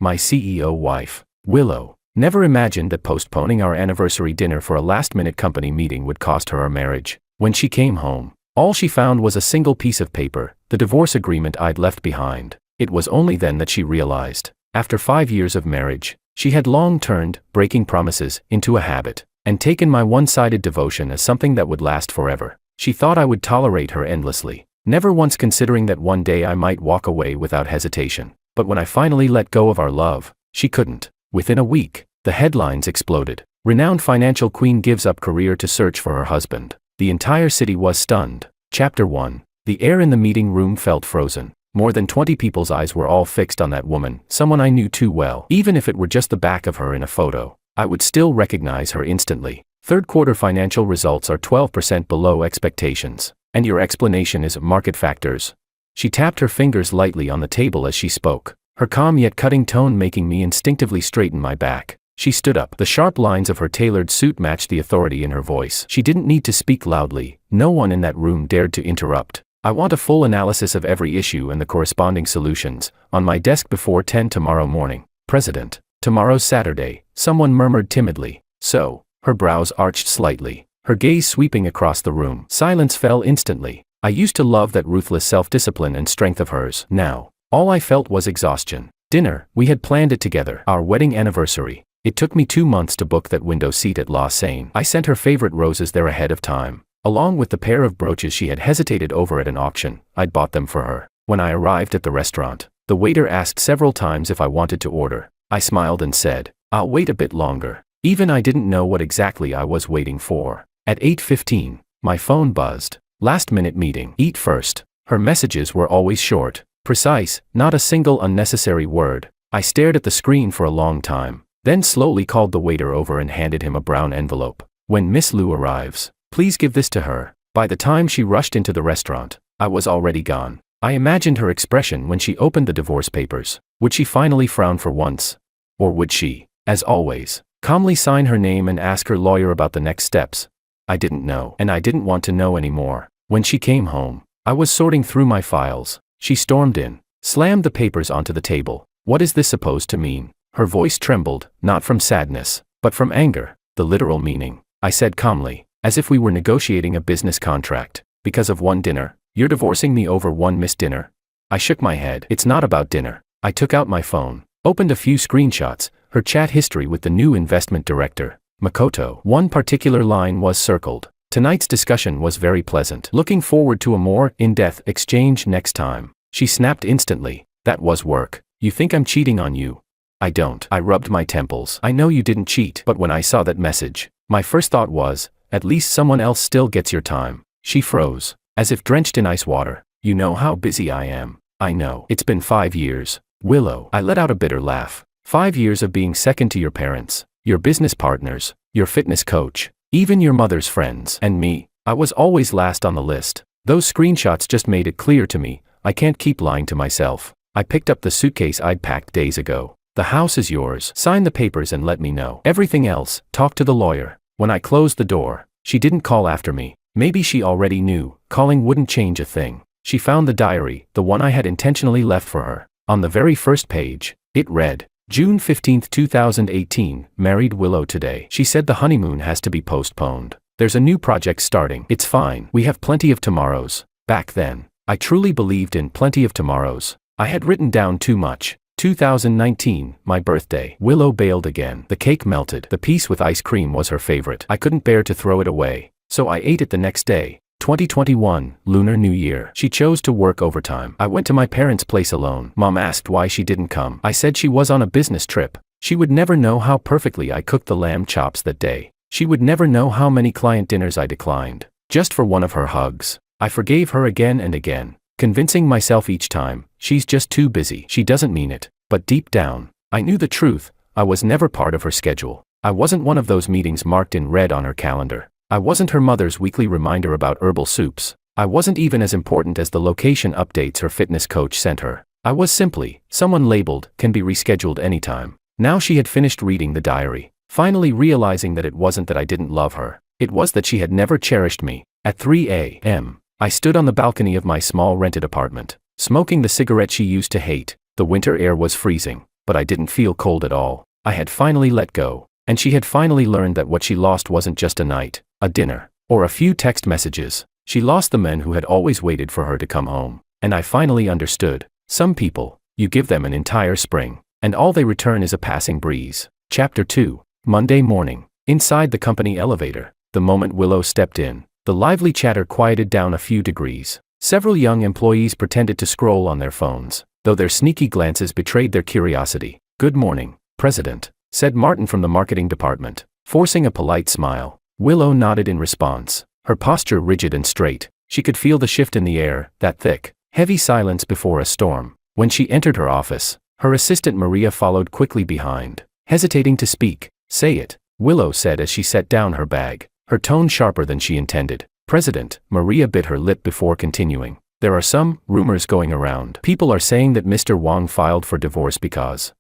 my CEO wife, Willow. Never imagined that postponing our anniversary dinner for a last-minute company meeting would cost her our marriage. When she came home, all she found was a single piece of paper, the divorce agreement I'd left behind. It was only then that she realized, after 5 years of marriage, she had long turned breaking promises into a habit, and taken my one-sided devotion as something that would last forever. She thought I would tolerate her endlessly, never once considering that one day I might walk away without hesitation. But when I finally let go of our love, she couldn't. Within a week, the headlines exploded. Renowned financial queen gives up career to search for her husband. The entire city was stunned. Chapter 1. The air in the meeting room felt frozen. More than 20 people's eyes were all fixed on that woman, someone I knew too well. Even if it were just the back of her in a photo, I would still recognize her instantly. Third quarter financial results are 12% below expectations. And your explanation is market factors. She tapped her fingers lightly on the table as she spoke, her calm yet cutting tone making me instinctively straighten my back. She stood up. The sharp lines of her tailored suit matched the authority in her voice. She didn't need to speak loudly. No one in that room dared to interrupt. I want a full analysis of every issue and the corresponding solutions, on my desk before 10 tomorrow morning. President. Tomorrow's Saturday, someone murmured timidly. So, her brows arched slightly, her gaze sweeping across the room. Silence fell instantly. I used to love that ruthless self-discipline and strength of hers. Now, all I felt was exhaustion. Dinner, we had planned it together. Our wedding anniversary. It took me 2 months to book that window seat at La Seine. I sent her favorite roses there ahead of time, along with the pair of brooches she had hesitated over at an auction. I'd bought them for her. When I arrived at the restaurant, the waiter asked several times if I wanted to order. I smiled and said, "I'll wait a bit longer." Even I didn't know what exactly I was waiting for. At 8:15, my phone buzzed. Last-minute meeting. Eat first. Her messages were always short, precise, not a single unnecessary word. I stared at the screen for a long time, then slowly called the waiter over and handed him a brown envelope. "When Miss Liu arrives, please give this to her." By the time she rushed into the restaurant, I was already gone. I imagined her expression when she opened the divorce papers. Would she finally frown for once? Or would she, as always, calmly sign her name and ask her lawyer about the next steps? I didn't know, and I didn't want to know anymore. When she came home, I was sorting through my files. She stormed in, slammed the papers onto the table. "What is this supposed to mean?" Her voice trembled, not from sadness, but from anger. "The literal meaning," I said calmly, as if we were negotiating a business contract. "Because of one dinner, you're divorcing me over one missed dinner?" I shook my head. "It's not about dinner." I took out my phone, opened a few screenshots, her chat history with the new investment director, Makoto. One particular line was circled. "Tonight's discussion was very pleasant. Looking forward to a more in-depth exchange next time." She snapped instantly. "That was work. You think I'm cheating on you?" "I don't." I rubbed my temples. "I know you didn't cheat." But when I saw that message, my first thought was, at least someone else still gets your time. She froze, as if drenched in ice water. "You know how busy I am." "I know. It's been 5 years. Willow." I let out a bitter laugh. 5 years of being second to your parents, your business partners, your fitness coach, even your mother's friends. And me, I was always last on the list. Those screenshots just made it clear to me, I can't keep lying to myself. I picked up the suitcase I'd packed days ago. "The house is yours. Sign the papers and let me know. Everything else, talk to the lawyer." When I closed the door, she didn't call after me. Maybe she already knew, calling wouldn't change a thing. She found the diary, the one I had intentionally left for her. On the very first page, it read, June 15, 2018, married Willow today. She said the honeymoon has to be postponed. There's a new project starting. It's fine. We have plenty of tomorrows. Back then, I truly believed in plenty of tomorrows. I had written down too much. 2019, my birthday. Willow bailed again. The cake melted. The piece with ice cream was her favorite. I couldn't bear to throw it away, so I ate it the next day. 2021, Lunar New Year. She chose to work overtime. I went to my parents' place alone. Mom asked why she didn't come. I said she was on a business trip. She would never know how perfectly I cooked the lamb chops that day. She would never know how many client dinners I declined, just for one of her hugs. I forgave her again and again, convincing myself each time, she's just too busy. She doesn't mean it. But deep down, I knew the truth. I was never part of her schedule. I wasn't one of those meetings marked in red on her calendar. I wasn't her mother's weekly reminder about herbal soups. I wasn't even as important as the location updates her fitness coach sent her. I was simply someone labeled, can be rescheduled anytime. Now she had finished reading the diary, finally realizing that it wasn't that I didn't love her. It was that she had never cherished me. At 3 a.m., I stood on the balcony of my small rented apartment, smoking the cigarette she used to hate. The winter air was freezing. but I didn't feel cold at all. I had finally let go, and she had finally learned that what she lost wasn't just a night, a dinner, or a few text messages. She lost the men who had always waited for her to come home. And I finally understood. Some people, you give them an entire spring, and all they return is a passing breeze. Chapter 2. Monday morning. Inside the company elevator, the moment Willow stepped in, the lively chatter quieted down a few degrees. Several young employees pretended to scroll on their phones, though their sneaky glances betrayed their curiosity. "Good morning, President," said Martin from the marketing department, forcing a polite smile. Willow nodded in response, her posture rigid and straight. She could feel the shift in the air, that thick, heavy silence before a storm. When she entered her office, her assistant Maria followed quickly behind, hesitating to speak. "Say it," Willow said as she set down her bag, her tone sharper than she intended. "President," Maria bit her lip before continuing. "There are some rumors going around. People are saying that Mr. Wang filed for divorce because,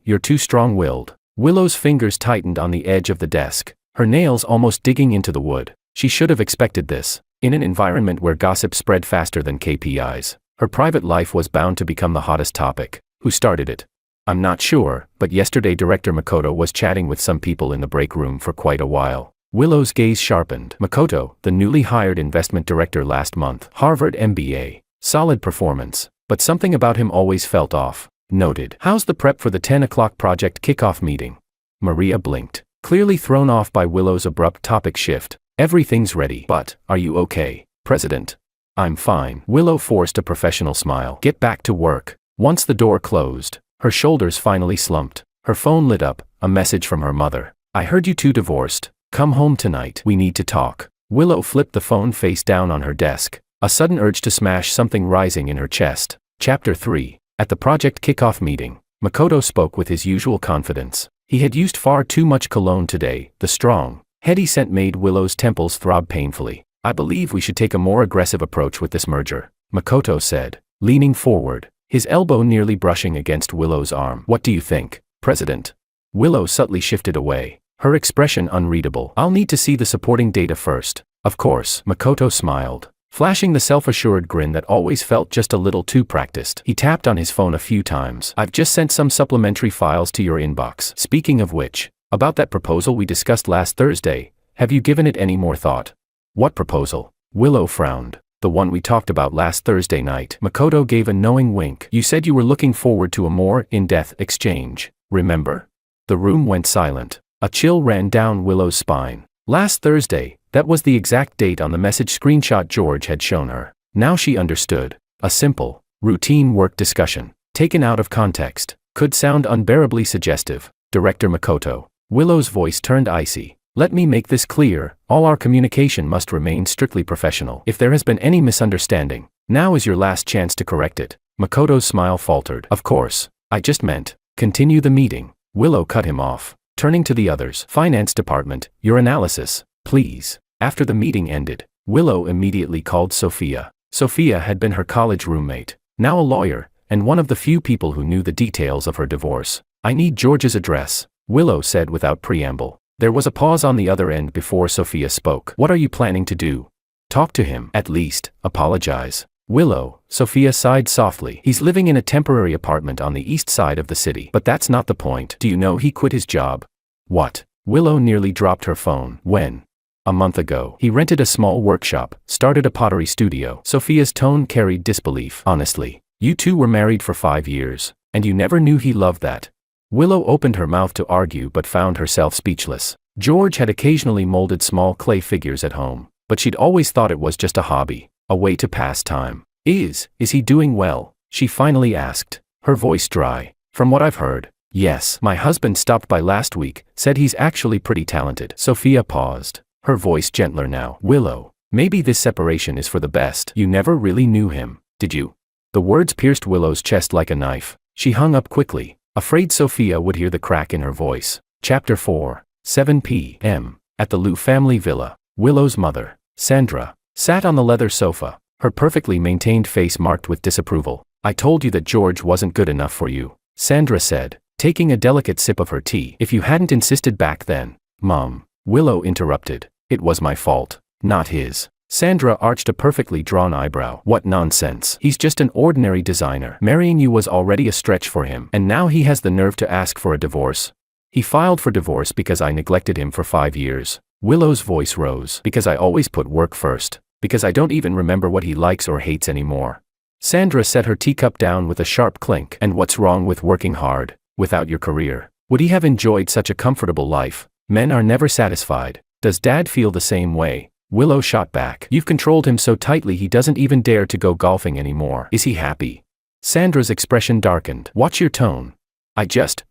you're too strong-willed." Willow's fingers tightened on the edge of the desk, her nails almost digging into the wood. She should have expected this. In an environment where gossip spread faster than KPIs, her private life was bound to become the hottest topic. Who started it? "I'm not sure, but yesterday Director Makoto was chatting with some people in the break room for quite a while." Willow's gaze sharpened. Makoto, the newly hired investment director last month, Harvard MBA. Solid performance, but something about him always felt off. Noted. "How's the prep for the 10 o'clock project kickoff meeting?" Maria blinked, clearly thrown off by Willow's abrupt topic shift. "Everything's ready. But, are you okay, President?" "I'm fine." Willow forced a professional smile. "Get back to work." Once the door closed, her shoulders finally slumped. Her phone lit up, a message from her mother. "I heard you two divorced. Come home tonight. We need to talk." Willow flipped the phone face down on her desk, a sudden urge to smash something rising in her chest. Chapter 3. At the project kickoff meeting, Makoto spoke with his usual confidence. He had used far too much cologne today. The strong, heady scent made Willow's temples throb painfully. "I believe we should take a more aggressive approach with this merger," Makoto said, leaning forward, his elbow nearly brushing against Willow's arm. "What do you think, President?" Willow subtly shifted away, her expression unreadable. "I'll need to see the supporting data first." "Of course," Makoto smiled, flashing the self-assured grin that always felt just a little too practiced. He tapped on his phone a few times. "I've just sent some supplementary files to your inbox. Speaking of which, about that proposal we discussed last Thursday, have you given it any more thought?" "What proposal?" Willow frowned. "The one we talked about last Thursday night." Makoto gave a knowing wink. "You said you were looking forward to a more in-depth exchange, remember?" The room went silent. A chill ran down Willow's spine. Last Thursday, that was the exact date on the message screenshot George had shown her. Now she understood. A simple, routine work discussion, taken out of context, could sound unbearably suggestive. "Director Makoto." Willow's voice turned icy. "Let me make this clear, all our communication must remain strictly professional. If there has been any misunderstanding, now is your last chance to correct it." Makoto's smile faltered. "Of course, I just meant, continue the meeting." Willow cut him off, turning to the others. "Finance department, your analysis, please." After the meeting ended, Willow immediately called Sophia. Sophia had been her college roommate, now a lawyer, and one of the few people who knew the details of her divorce. "I need George's address," Willow said without preamble. There was a pause on the other end before Sophia spoke. "What are you planning to do?" "Talk to him. At least, apologize." "Willow," Sophia sighed softly. "He's living in a temporary apartment on the east side of the city. But that's not the point. Do you know he quit his job?" "What?" Willow nearly dropped her phone. "When?" "A month ago. He rented a small workshop, started a pottery studio." Sophia's tone carried disbelief. "Honestly, you two were married for 5 years, and you never knew he loved that?" Willow opened her mouth to argue but found herself speechless. George had occasionally molded small clay figures at home, but she'd always thought it was just a hobby, a way to pass time. Is he doing well?" she finally asked, her voice dry. "From what I've heard, yes. My husband stopped by last week, said he's actually pretty talented." Sophia paused, her voice gentler now. "Willow, maybe this separation is for the best. You never really knew him, did you?" The words pierced Willow's chest like a knife. She hung up quickly, afraid Sophia would hear the crack in her voice. Chapter 4. 7 p.m. At the Liu family villa, Willow's mother, Sandra, sat on the leather sofa, her perfectly maintained face marked with disapproval. "I told you that George wasn't good enough for you," Sandra said, taking a delicate sip of her tea. "If you hadn't insisted back then." "Mom," Willow interrupted, "it was my fault, not his." Sandra arched a perfectly drawn eyebrow. What nonsense. He's just an ordinary designer. Marrying you was already a stretch for him, and now he has the nerve to ask for a divorce. He filed for divorce because I neglected him for 5 years. Willow's voice rose. Because I always put work first. Because I don't even remember what he likes or hates anymore. Sandra set her teacup down with a sharp clink. And what's wrong with working hard, without your career? Would he have enjoyed such a comfortable life? Men are never satisfied. Does Dad feel the same way? Willow shot back. You've controlled him so tightly he doesn't even dare to go golfing anymore. Is he happy? Sandra's expression darkened. Watch your tone.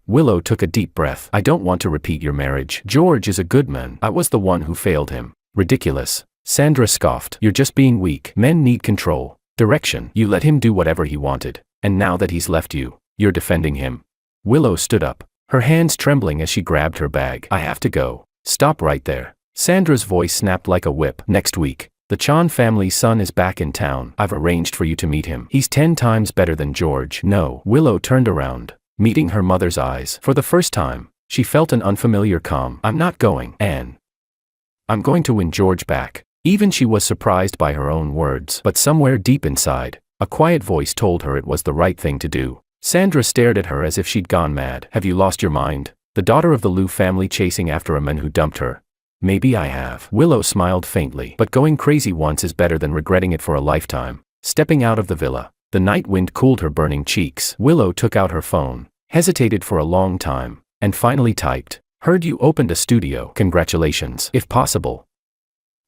Willow took a deep breath. I don't want to repeat your marriage. George is a good man. I was the one who failed him. Ridiculous. Sandra scoffed. You're just being weak. Men need control. Direction. You let him do whatever he wanted. And now that he's left you, you're defending him. Willow stood up, her hands trembling as she grabbed her bag. I have to go. Stop right there. Sandra's voice snapped like a whip. Next week, the Chan family's son is back in town. I've arranged for you to meet him. He's 10 times better than George. No. Willow turned around, meeting her mother's eyes. For the first time, she felt an unfamiliar calm. I'm not going, Anne. I'm going to win George back. Even she was surprised by her own words. But somewhere deep inside, a quiet voice told her it was the right thing to do. Sandra stared at her as if she'd gone mad. Have you lost your mind? The daughter of the Liu family chasing after a man who dumped her? Maybe I have. Willow smiled faintly. But going crazy once is better than regretting it for a lifetime. Stepping out of the villa, the night wind cooled her burning cheeks. Willow took out her phone, hesitated for a long time, and finally typed, Heard you opened a studio. Congratulations. If possible,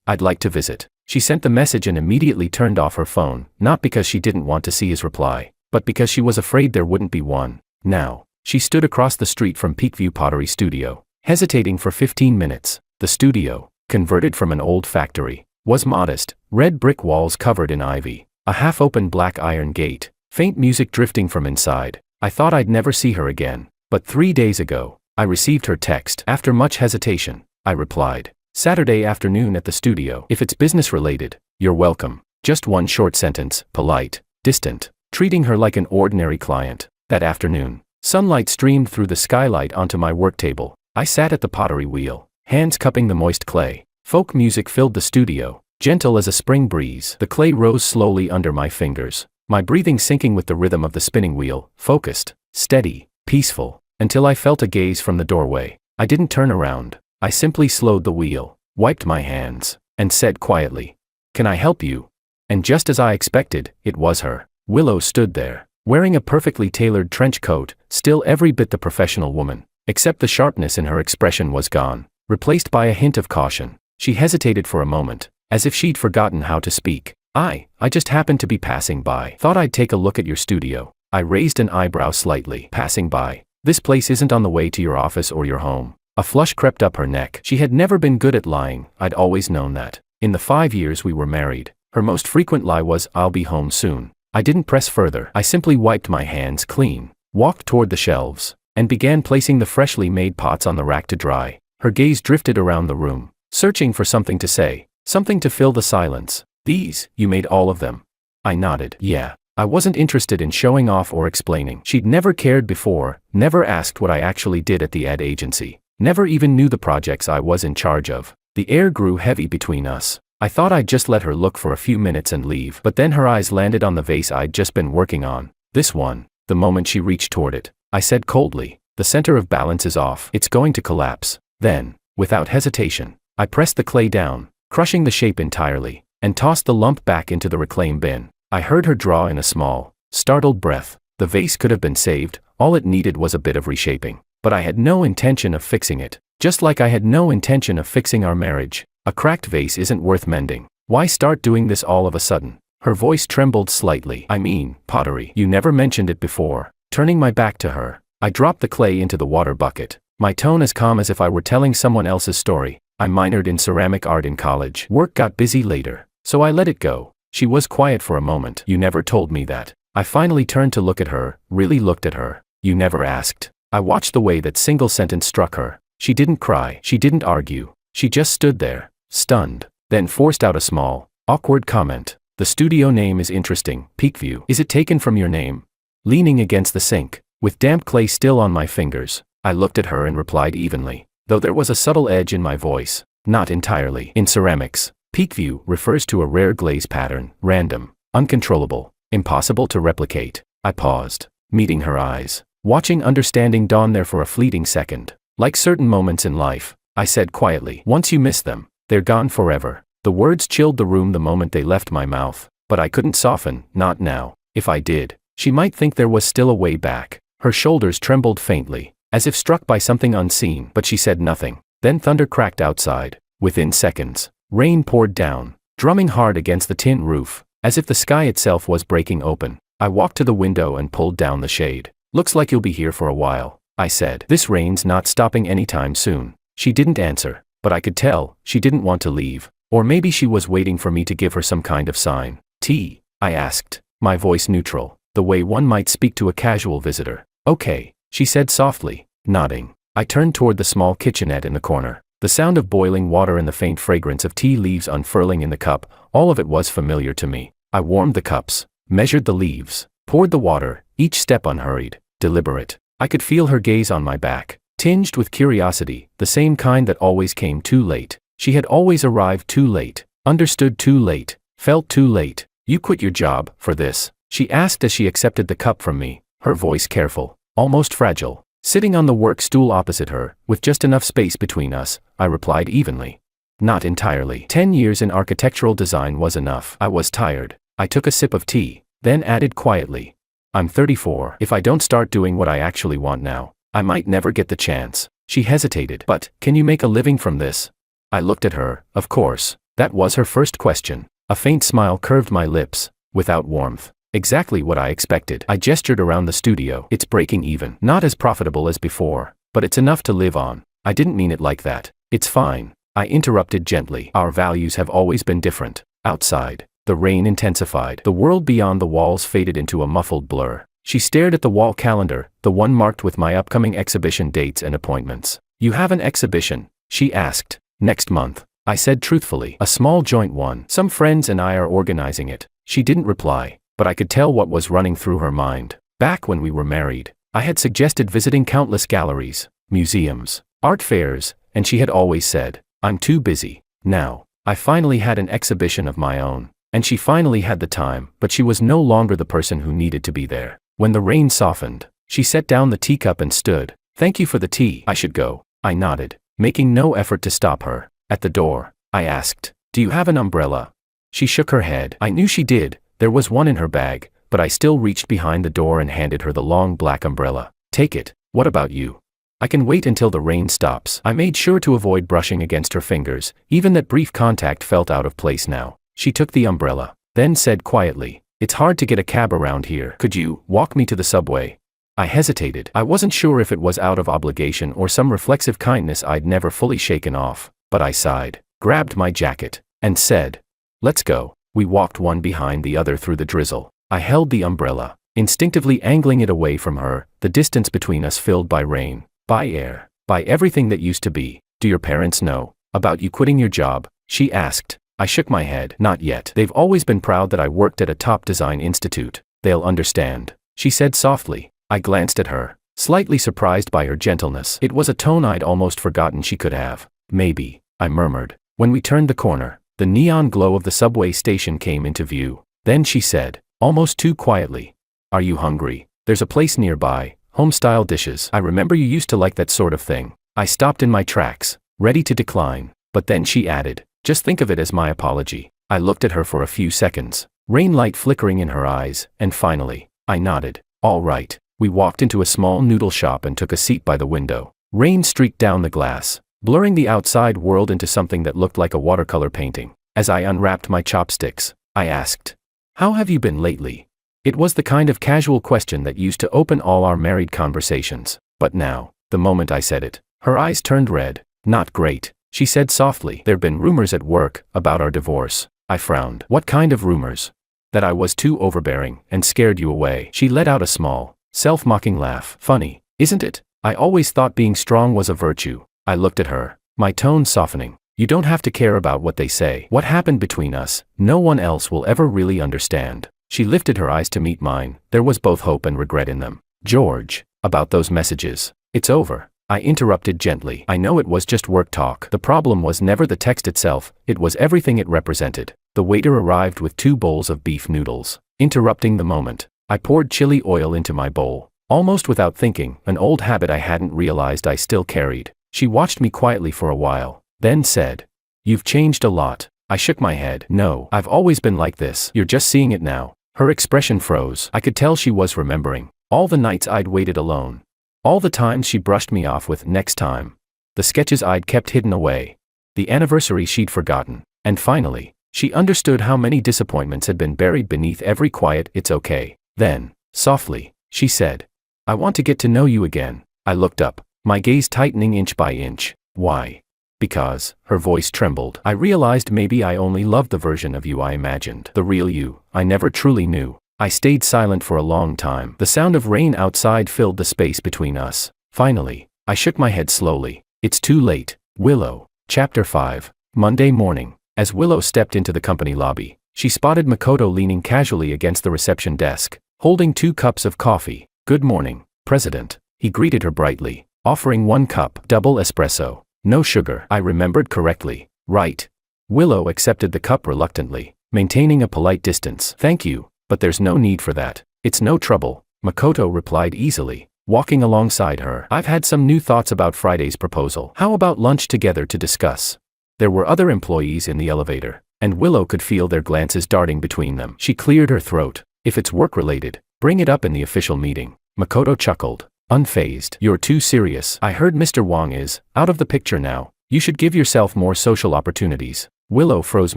I'd like to visit. She sent the message and immediately turned off her phone, not because she didn't want to see his reply, but because she was afraid there wouldn't be one. Now, she stood across the street from Peakview Pottery Studio, hesitating for 15 minutes. The studio, converted from an old factory, was modest, red brick walls covered in ivy, a half-open black iron gate, faint music drifting from inside. I thought I'd never see her again, but 3 days ago, I received her text. After much hesitation, I replied, Saturday afternoon at the studio. If it's business-related, you're welcome. Just one short sentence, polite, distant, treating her like an ordinary client. That afternoon, sunlight streamed through the skylight onto my work table. I sat at the pottery wheel, hands cupping the moist clay. Folk music filled the studio, gentle as a spring breeze. The clay rose slowly under my fingers, my breathing syncing with the rhythm of the spinning wheel, focused, steady, peaceful, until I felt a gaze from the doorway. I didn't turn around. I simply slowed the wheel, wiped my hands, and said quietly, Can I help you? And just as I expected, it was her. Willow stood there, wearing a perfectly tailored trench coat, still every bit the professional woman, except the sharpness in her expression was gone, replaced by a hint of caution. She hesitated for a moment, as if she'd forgotten how to speak. I just happened to be passing by. Thought I'd take a look at your studio. I raised an eyebrow slightly. Passing by. This place isn't on the way to your office or your home. A flush crept up her neck. She had never been good at lying. I'd always known that. In the 5 years we were married, her most frequent lie was, I'll be home soon. I didn't press further. I simply wiped my hands clean, walked toward the shelves, and began placing the freshly made pots on the rack to dry. Her gaze drifted around the room, searching for something to say, something to fill the silence. These, you made all of them? I nodded. Yeah. I wasn't interested in showing off or explaining. She'd never cared before, never asked what I actually did at the ad agency, never even knew the projects I was in charge of. The air grew heavy between us. I thought I'd just let her look for a few minutes and leave, but then her eyes landed on the vase I'd just been working on. This one. The moment she reached toward it, I said coldly, the center of balance is off. It's going to collapse. Then, without hesitation, I pressed the clay down, crushing the shape entirely, and tossed the lump back into the reclaim bin. I heard her draw in a small, startled breath. The vase could have been saved, all it needed was a bit of reshaping. But I had no intention of fixing it, just like I had no intention of fixing our marriage. A cracked vase isn't worth mending. Why start doing this all of a sudden? Her voice trembled slightly. I mean, pottery. You never mentioned it before. Turning my back to her, I dropped the clay into the water bucket, my tone as calm as if I were telling someone else's story. I minored in ceramic art in college. Work got busy later, so I let it go. She was quiet for a moment. You never told me that. I finally turned to look at her, really looked at her. You never asked. I watched the way that single sentence struck her. She didn't cry. She didn't argue. She just stood there, stunned, then forced out a small, awkward comment. The studio name is interesting. Peakview. Is it taken from your name? Leaning against the sink, with damp clay still on my fingers, I looked at her and replied evenly, though there was a subtle edge in my voice. Not entirely. In ceramics, Peak view refers to a rare glaze pattern, random, uncontrollable, impossible to replicate. I paused, meeting her eyes, watching understanding dawn there for a fleeting second. Like certain moments in life, I said quietly, once you miss them, they're gone forever. The words chilled the room the moment they left my mouth, but I couldn't soften, not now. If I did, she might think there was still a way back. Her shoulders trembled faintly, as if struck by something unseen, but she said nothing. Then thunder cracked outside. Within seconds, rain poured down, drumming hard against the tin roof, as if the sky itself was breaking open. I walked to the window and pulled down the shade. Looks like you'll be here for a while, I said. This rain's not stopping anytime soon. She didn't answer, but I could tell she didn't want to leave. Or maybe she was waiting for me to give her some kind of sign. Tea? I asked, my voice neutral, the way one might speak to a casual visitor. Okay, she said softly, nodding. I turned toward the small kitchenette in the corner. The sound of boiling water and the faint fragrance of tea leaves unfurling in the cup, all of it was familiar to me. I warmed the cups, measured the leaves, poured the water, each step unhurried, deliberate. I could feel her gaze on my back, tinged with curiosity, the same kind that always came too late. She had always arrived too late, understood too late, felt too late. You quit your job for this? She asked as she accepted the cup from me, her voice careful, almost fragile. Sitting on the work stool opposite her, with just enough space between us, I replied evenly. Not entirely. 10 years in architectural design was enough. I was tired. I took a sip of tea, then added quietly. I'm 34. If I don't start doing what I actually want now, I might never get the chance. She hesitated. But, can you make a living from this? I looked at her, of course. That was her first question. A faint smile curved my lips, without warmth. Exactly what I expected. I gestured around the studio. It's breaking even. Not as profitable as before, but it's enough to live on. I didn't mean it like that. It's fine. I interrupted gently. Our values have always been different. Outside, the rain intensified. The world beyond the walls faded into a muffled blur. She stared at the wall calendar, the one marked with my upcoming exhibition dates and appointments. You have an exhibition? She asked. Next month, I said truthfully. A small joint one. Some friends and I are organizing it. She didn't reply, but I could tell what was running through her mind. Back when we were married, I had suggested visiting countless galleries, museums, art fairs, and she had always said, I'm too busy. Now, I finally had an exhibition of my own, and she finally had the time, but she was no longer the person who needed to be there. When the rain softened, she set down the teacup and stood. Thank you for the tea. I should go. I nodded, making no effort to stop her. At the door, I asked, do you have an umbrella? She shook her head. I knew she did. There was one in her bag, but I still reached behind the door and handed her the long black umbrella. Take it. What about you? I can wait until the rain stops. I made sure to avoid brushing against her fingers. Even that brief contact felt out of place now. She took the umbrella, then said quietly, it's hard to get a cab around here. Could you walk me to the subway? I hesitated. I wasn't sure if it was out of obligation or some reflexive kindness I'd never fully shaken off, but I sighed, grabbed my jacket, and said, let's go. We walked one behind the other through the drizzle. I held the umbrella, instinctively angling it away from her, the distance between us filled by rain, by air, by everything that used to be. Do your parents know about you quitting your job? She asked. I shook my head. Not yet. They've always been proud that I worked at a top design institute. They'll understand, she said softly. I glanced at her, slightly surprised by her gentleness. It was a tone I'd almost forgotten she could have. Maybe, I murmured. When we turned the corner, the neon glow of the subway station came into view. Then she said, almost too quietly, are you hungry? There's a place nearby, home-style dishes. I remember you used to like that sort of thing. I stopped in my tracks, ready to decline, but then she added, just think of it as my apology. I looked at her for a few seconds, rain light flickering in her eyes, and finally, I nodded. All right. We walked into a small noodle shop and took a seat by the window. Rain streaked down the glass, blurring the outside world into something that looked like a watercolor painting. As I unwrapped my chopsticks, I asked, how have you been lately? It was the kind of casual question that used to open all our married conversations. But now, the moment I said it, her eyes turned red. Not great, she said softly. There've been rumors at work about our divorce. I frowned. What kind of rumors? That I was too overbearing and scared you away. She let out a small, self-mocking laugh. Funny, isn't it? I always thought being strong was a virtue. I looked at her, my tone softening. You don't have to care about what they say. What happened between us, no one else will ever really understand. She lifted her eyes to meet mine. There was both hope and regret in them. George, about those messages. It's over. I interrupted gently. I know it was just work talk. The problem was never the text itself, it was everything it represented. The waiter arrived with 2 bowls of beef noodles. Interrupting the moment, I poured chili oil into my bowl. Almost without thinking, an old habit I hadn't realized I still carried. She watched me quietly for a while, then said, "You've changed a lot." I shook my head. "No, I've always been like this. You're just seeing it now." Her expression froze. I could tell she was remembering. All the nights I'd waited alone. All the times she brushed me off with "next time." The sketches I'd kept hidden away. The anniversary she'd forgotten. And finally, she understood how many disappointments had been buried beneath every quiet "it's okay." Then, softly, she said, "I want to get to know you again." I looked up, my gaze tightening inch by inch. "Why?" "Because," her voice trembled, "I realized maybe I only loved the version of you I imagined. The real you, I never truly knew." I stayed silent for a long time. The sound of rain outside filled the space between us. Finally, I shook my head slowly. "It's too late, Willow." Chapter 5. Monday morning. As Willow stepped into the company lobby, she spotted Makoto leaning casually against the reception desk, holding 2 cups of coffee. "Good morning, President." He greeted her brightly, offering 1 cup, double espresso. "No sugar." I remembered correctly. Right. Willow accepted the cup reluctantly, maintaining a polite distance. "Thank you, but there's no need for that." "It's no trouble," Makoto replied easily, walking alongside her. "I've had some new thoughts about Friday's proposal. How about lunch together to discuss?" There were other employees in the elevator, and Willow could feel their glances darting between them. She cleared her throat. "If it's work-related, bring it up in the official meeting." Makoto chuckled, unfazed. "You're too serious. I heard Mr. Wong is out of the picture now. You should give yourself more social opportunities." Willow froze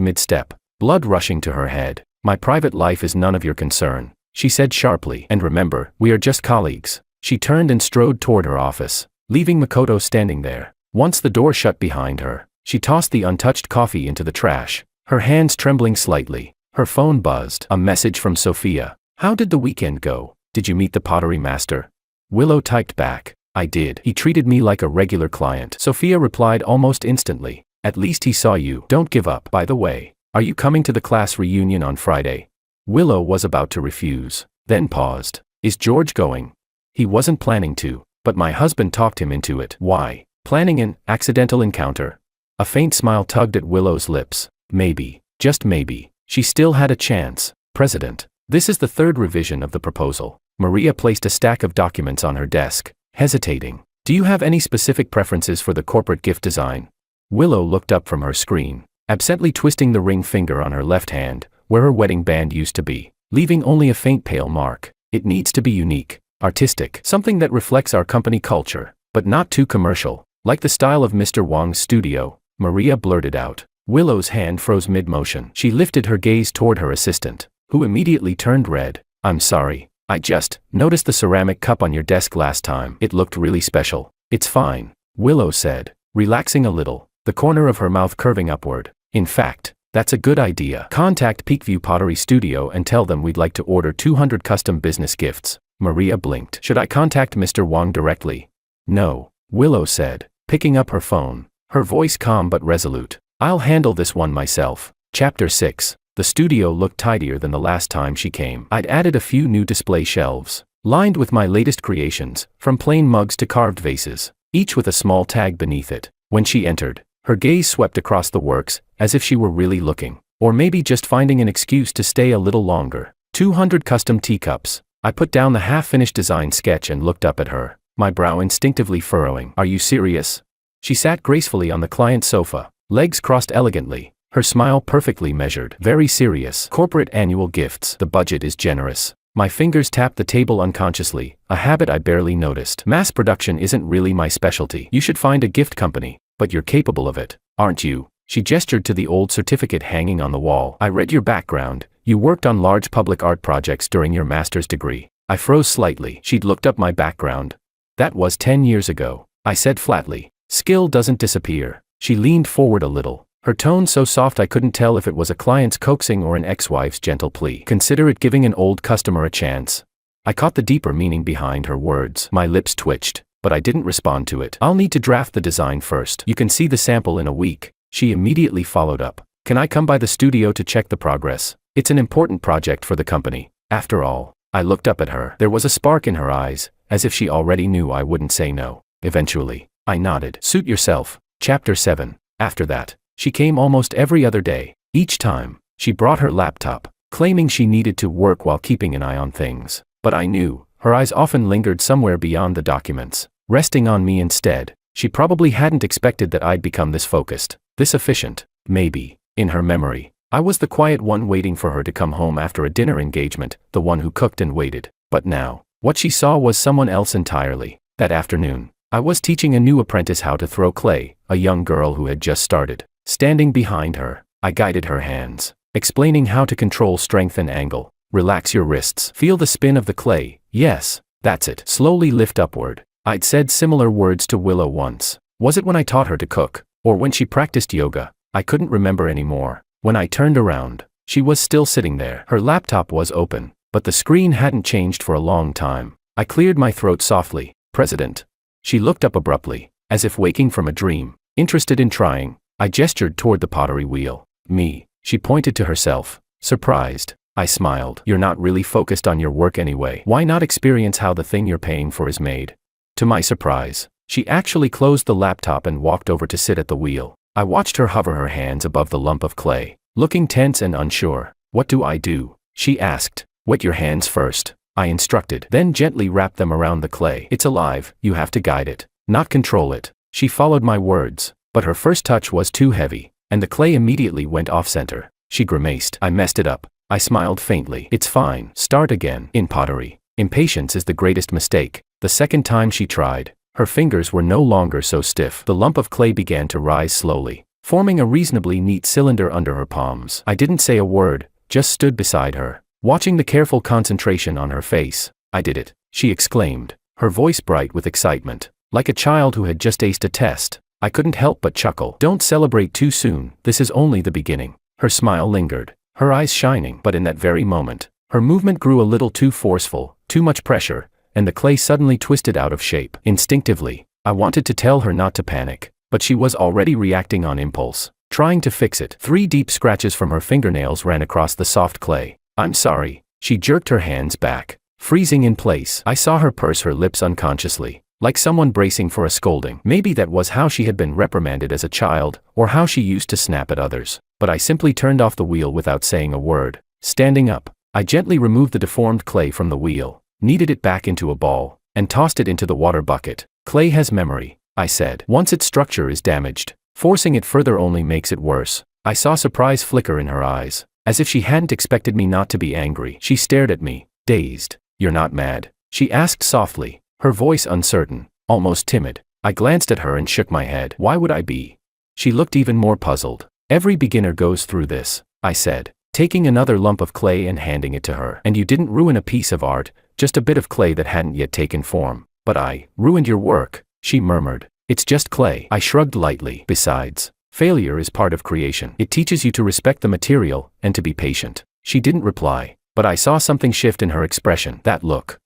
mid-step, blood rushing to her head. "My private life is none of your concern," she said sharply. "And remember, we are just colleagues." She turned and strode toward her office, leaving Makoto standing there. Once the door shut behind her, she tossed the untouched coffee into the trash, her hands trembling slightly. Her phone buzzed. A message from Sophia. "How did the weekend go? Did you meet the pottery master?" Willow typed back, "I did. He treated me like a regular client." Sophia replied almost instantly, "At least he saw you. Don't give up. By the way, are you coming to the class reunion on Friday?" Willow was about to refuse, then paused. "Is George going?" "He wasn't planning to, but my husband talked him into it." "Why?" "Planning an accidental encounter." A faint smile tugged at Willow's lips. Maybe, just maybe, she still had a chance. "President, this is the 3rd revision of the proposal." Maria placed a stack of documents on her desk, hesitating. "Do you have any specific preferences for the corporate gift design?" Willow looked up from her screen, absently twisting the ring finger on her left hand, where her wedding band used to be, leaving only a faint pale mark. "It needs to be unique, artistic, something that reflects our company culture, but not too commercial, like the style of Mr. Wong's studio," Maria blurted out. Willow's hand froze mid-motion. She lifted her gaze toward her assistant, who immediately turned red. "I'm sorry. I just noticed the ceramic cup on your desk last time. It looked really special." "It's fine," Willow said, relaxing a little, the corner of her mouth curving upward. "In fact, that's a good idea. Contact Peakview Pottery Studio and tell them we'd like to order 200 custom business gifts." Maria blinked. "Should I contact Mr. Wong directly?" "No," Willow said, picking up her phone, her voice calm but resolute. "I'll handle this one myself." Chapter 6. The studio looked tidier than the last time she came. I'd added a few new display shelves, lined with my latest creations, from plain mugs to carved vases, each with a small tag beneath it. When she entered, her gaze swept across the works, as if she were really looking, or maybe just finding an excuse to stay a little longer. 200 custom teacups. I put down the half-finished design sketch and looked up at her, my brow instinctively furrowing. "Are you serious?" She sat gracefully on the client sofa, legs crossed elegantly, her smile perfectly measured. "Very serious. Corporate annual gifts. The budget is generous." My fingers tapped the table unconsciously, a habit I barely noticed. "Mass production isn't really my specialty. You should find a gift company, but you're capable of it, aren't you?" She gestured to the old certificate hanging on the wall. "I read your background. You worked on large public art projects during your master's degree." I froze slightly. She'd looked up my background. "That was 10 years ago," I said flatly. "Skill doesn't disappear." She leaned forward a little, her tone so soft I couldn't tell if it was a client's coaxing or an ex-wife's gentle plea. "Consider it giving an old customer a chance." I caught the deeper meaning behind her words. My lips twitched, but I didn't respond to it. "I'll need to draft the design first. You can see the sample in a week." She immediately followed up. "Can I come by the studio to check the progress? It's an important project for the company, after all." I looked up at her. There was a spark in her eyes, as if she already knew I wouldn't say no. eventually. I nodded. Suit yourself. Chapter 7. After that, she came almost every other day. Each time, she brought her laptop, claiming she needed to work while keeping an eye on things. But I knew, her eyes often lingered somewhere beyond the documents, resting on me instead. She probably hadn't expected that I'd become this focused, this efficient. Maybe, in her memory, I was the quiet one waiting for her to come home after a dinner engagement, the one who cooked and waited. But now, what she saw was someone else entirely. That afternoon, I was teaching a new apprentice how to throw clay, a young girl who had just started. Standing behind her, I guided her hands, explaining how to control strength and angle. Relax your wrists. Feel the spin of the clay. Yes, that's it. Slowly lift upward. I'd said similar words to Willow once. Was it when I taught her to cook, or when she practiced yoga? I couldn't remember anymore. When I turned around, she was still sitting there. Her laptop was open, but the screen hadn't changed for a long time. I cleared my throat softly. President. She looked up abruptly, as if waking from a dream. Interested in trying, I gestured toward the pottery wheel. Me. She pointed to herself. Surprised. I smiled. You're not really focused on your work anyway. Why not experience how the thing you're paying for is made? To my surprise, she actually closed the laptop and walked over to sit at the wheel. I watched her hover her hands above the lump of clay, looking tense and unsure. What do I do? She asked. Wet your hands first, I instructed. Then gently wrap them around the clay. It's alive, you have to guide it, not control it. She followed my words, but her first touch was too heavy, and the clay immediately went off-center. She grimaced. I messed it up. I smiled faintly. It's fine. Start again. In pottery, impatience is the greatest mistake. The second time she tried, her fingers were no longer so stiff. The lump of clay began to rise slowly, forming a reasonably neat cylinder under her palms. I didn't say a word, just stood beside her, watching the careful concentration on her face. I did it, she exclaimed, her voice bright with excitement, like a child who had just aced a test. I couldn't help but chuckle. Don't celebrate too soon, this is only the beginning. Her smile lingered, her eyes shining. But in that very moment, her movement grew a little too forceful, too much pressure, and the clay suddenly twisted out of shape. Instinctively, I wanted to tell her not to panic, but she was already reacting on impulse, trying to fix it. 3 deep scratches from her fingernails ran across the soft clay. I'm sorry. She jerked her hands back, freezing in place. I saw her purse her lips unconsciously, like someone bracing for a scolding. Maybe that was how she had been reprimanded as a child, or how she used to snap at others. But I simply turned off the wheel without saying a word. Standing up, I gently removed the deformed clay from the wheel, kneaded it back into a ball, and tossed it into the water bucket. Clay has memory, I said. Once its structure is damaged, forcing it further only makes it worse. I saw surprise flicker in her eyes, as if she hadn't expected me not to be angry. She stared at me, dazed. You're not mad? She asked softly, her voice uncertain, almost timid. I glanced at her and shook my head. Why would I be? She looked even more puzzled. Every beginner goes through this, I said, taking another lump of clay and handing it to her. And you didn't ruin a piece of art, just a bit of clay that hadn't yet taken form. But I ruined your work, she murmured. It's just clay. I shrugged lightly. Besides, failure is part of creation. It teaches you to respect the material, and to be patient. She didn't reply, but I saw something shift in her expression. That look.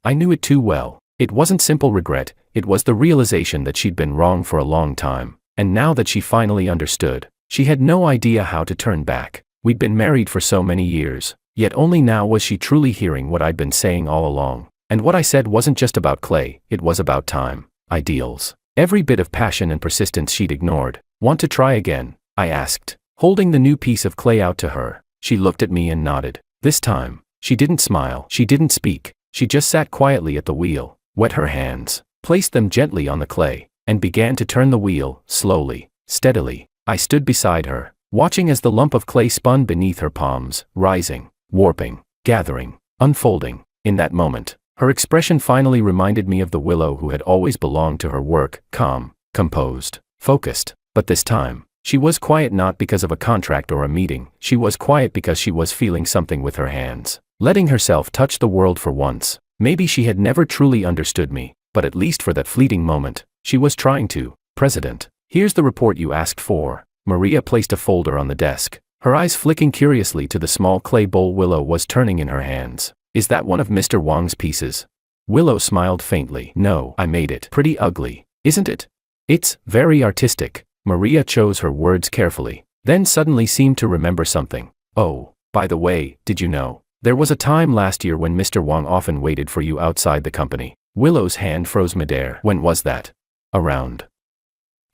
I knew it too well. It wasn't simple regret, it was the realization that she'd been wrong for a long time. And now that she finally understood, she had no idea how to turn back. We'd been married for so many years, yet only now was she truly hearing what I'd been saying all along. And what I said wasn't just about clay, it was about time, ideals, every bit of passion and persistence she'd ignored. Want to try again? I asked, holding the new piece of clay out to her. She looked at me and nodded. This time, she didn't smile, she didn't speak, she just sat quietly at the wheel, wet her hands, placed them gently on the clay, and began to turn the wheel, slowly, steadily. I stood beside her, watching as the lump of clay spun beneath her palms, rising, warping, gathering, unfolding. In that moment, her expression finally reminded me of the Willow who had always belonged to her work, calm, composed, focused. But this time, she was quiet not because of a contract or a meeting, she was quiet because she was feeling something with her hands, letting herself touch the world for once. Maybe she had never truly understood me, but at least for that fleeting moment, she was trying to. President, here's the report you asked for. Maria placed a folder on the desk, her eyes flicking curiously to the small clay bowl Willow was turning in her hands. Is that one of Mr. Wang's pieces? Willow smiled faintly. No, I made it. Pretty ugly, isn't it? It's very artistic. Maria chose her words carefully, then suddenly seemed to remember something. Oh, by the way, did you know? There was a time last year when Mr. Wang often waited for you outside the company. Willow's hand froze midair. When was that? Around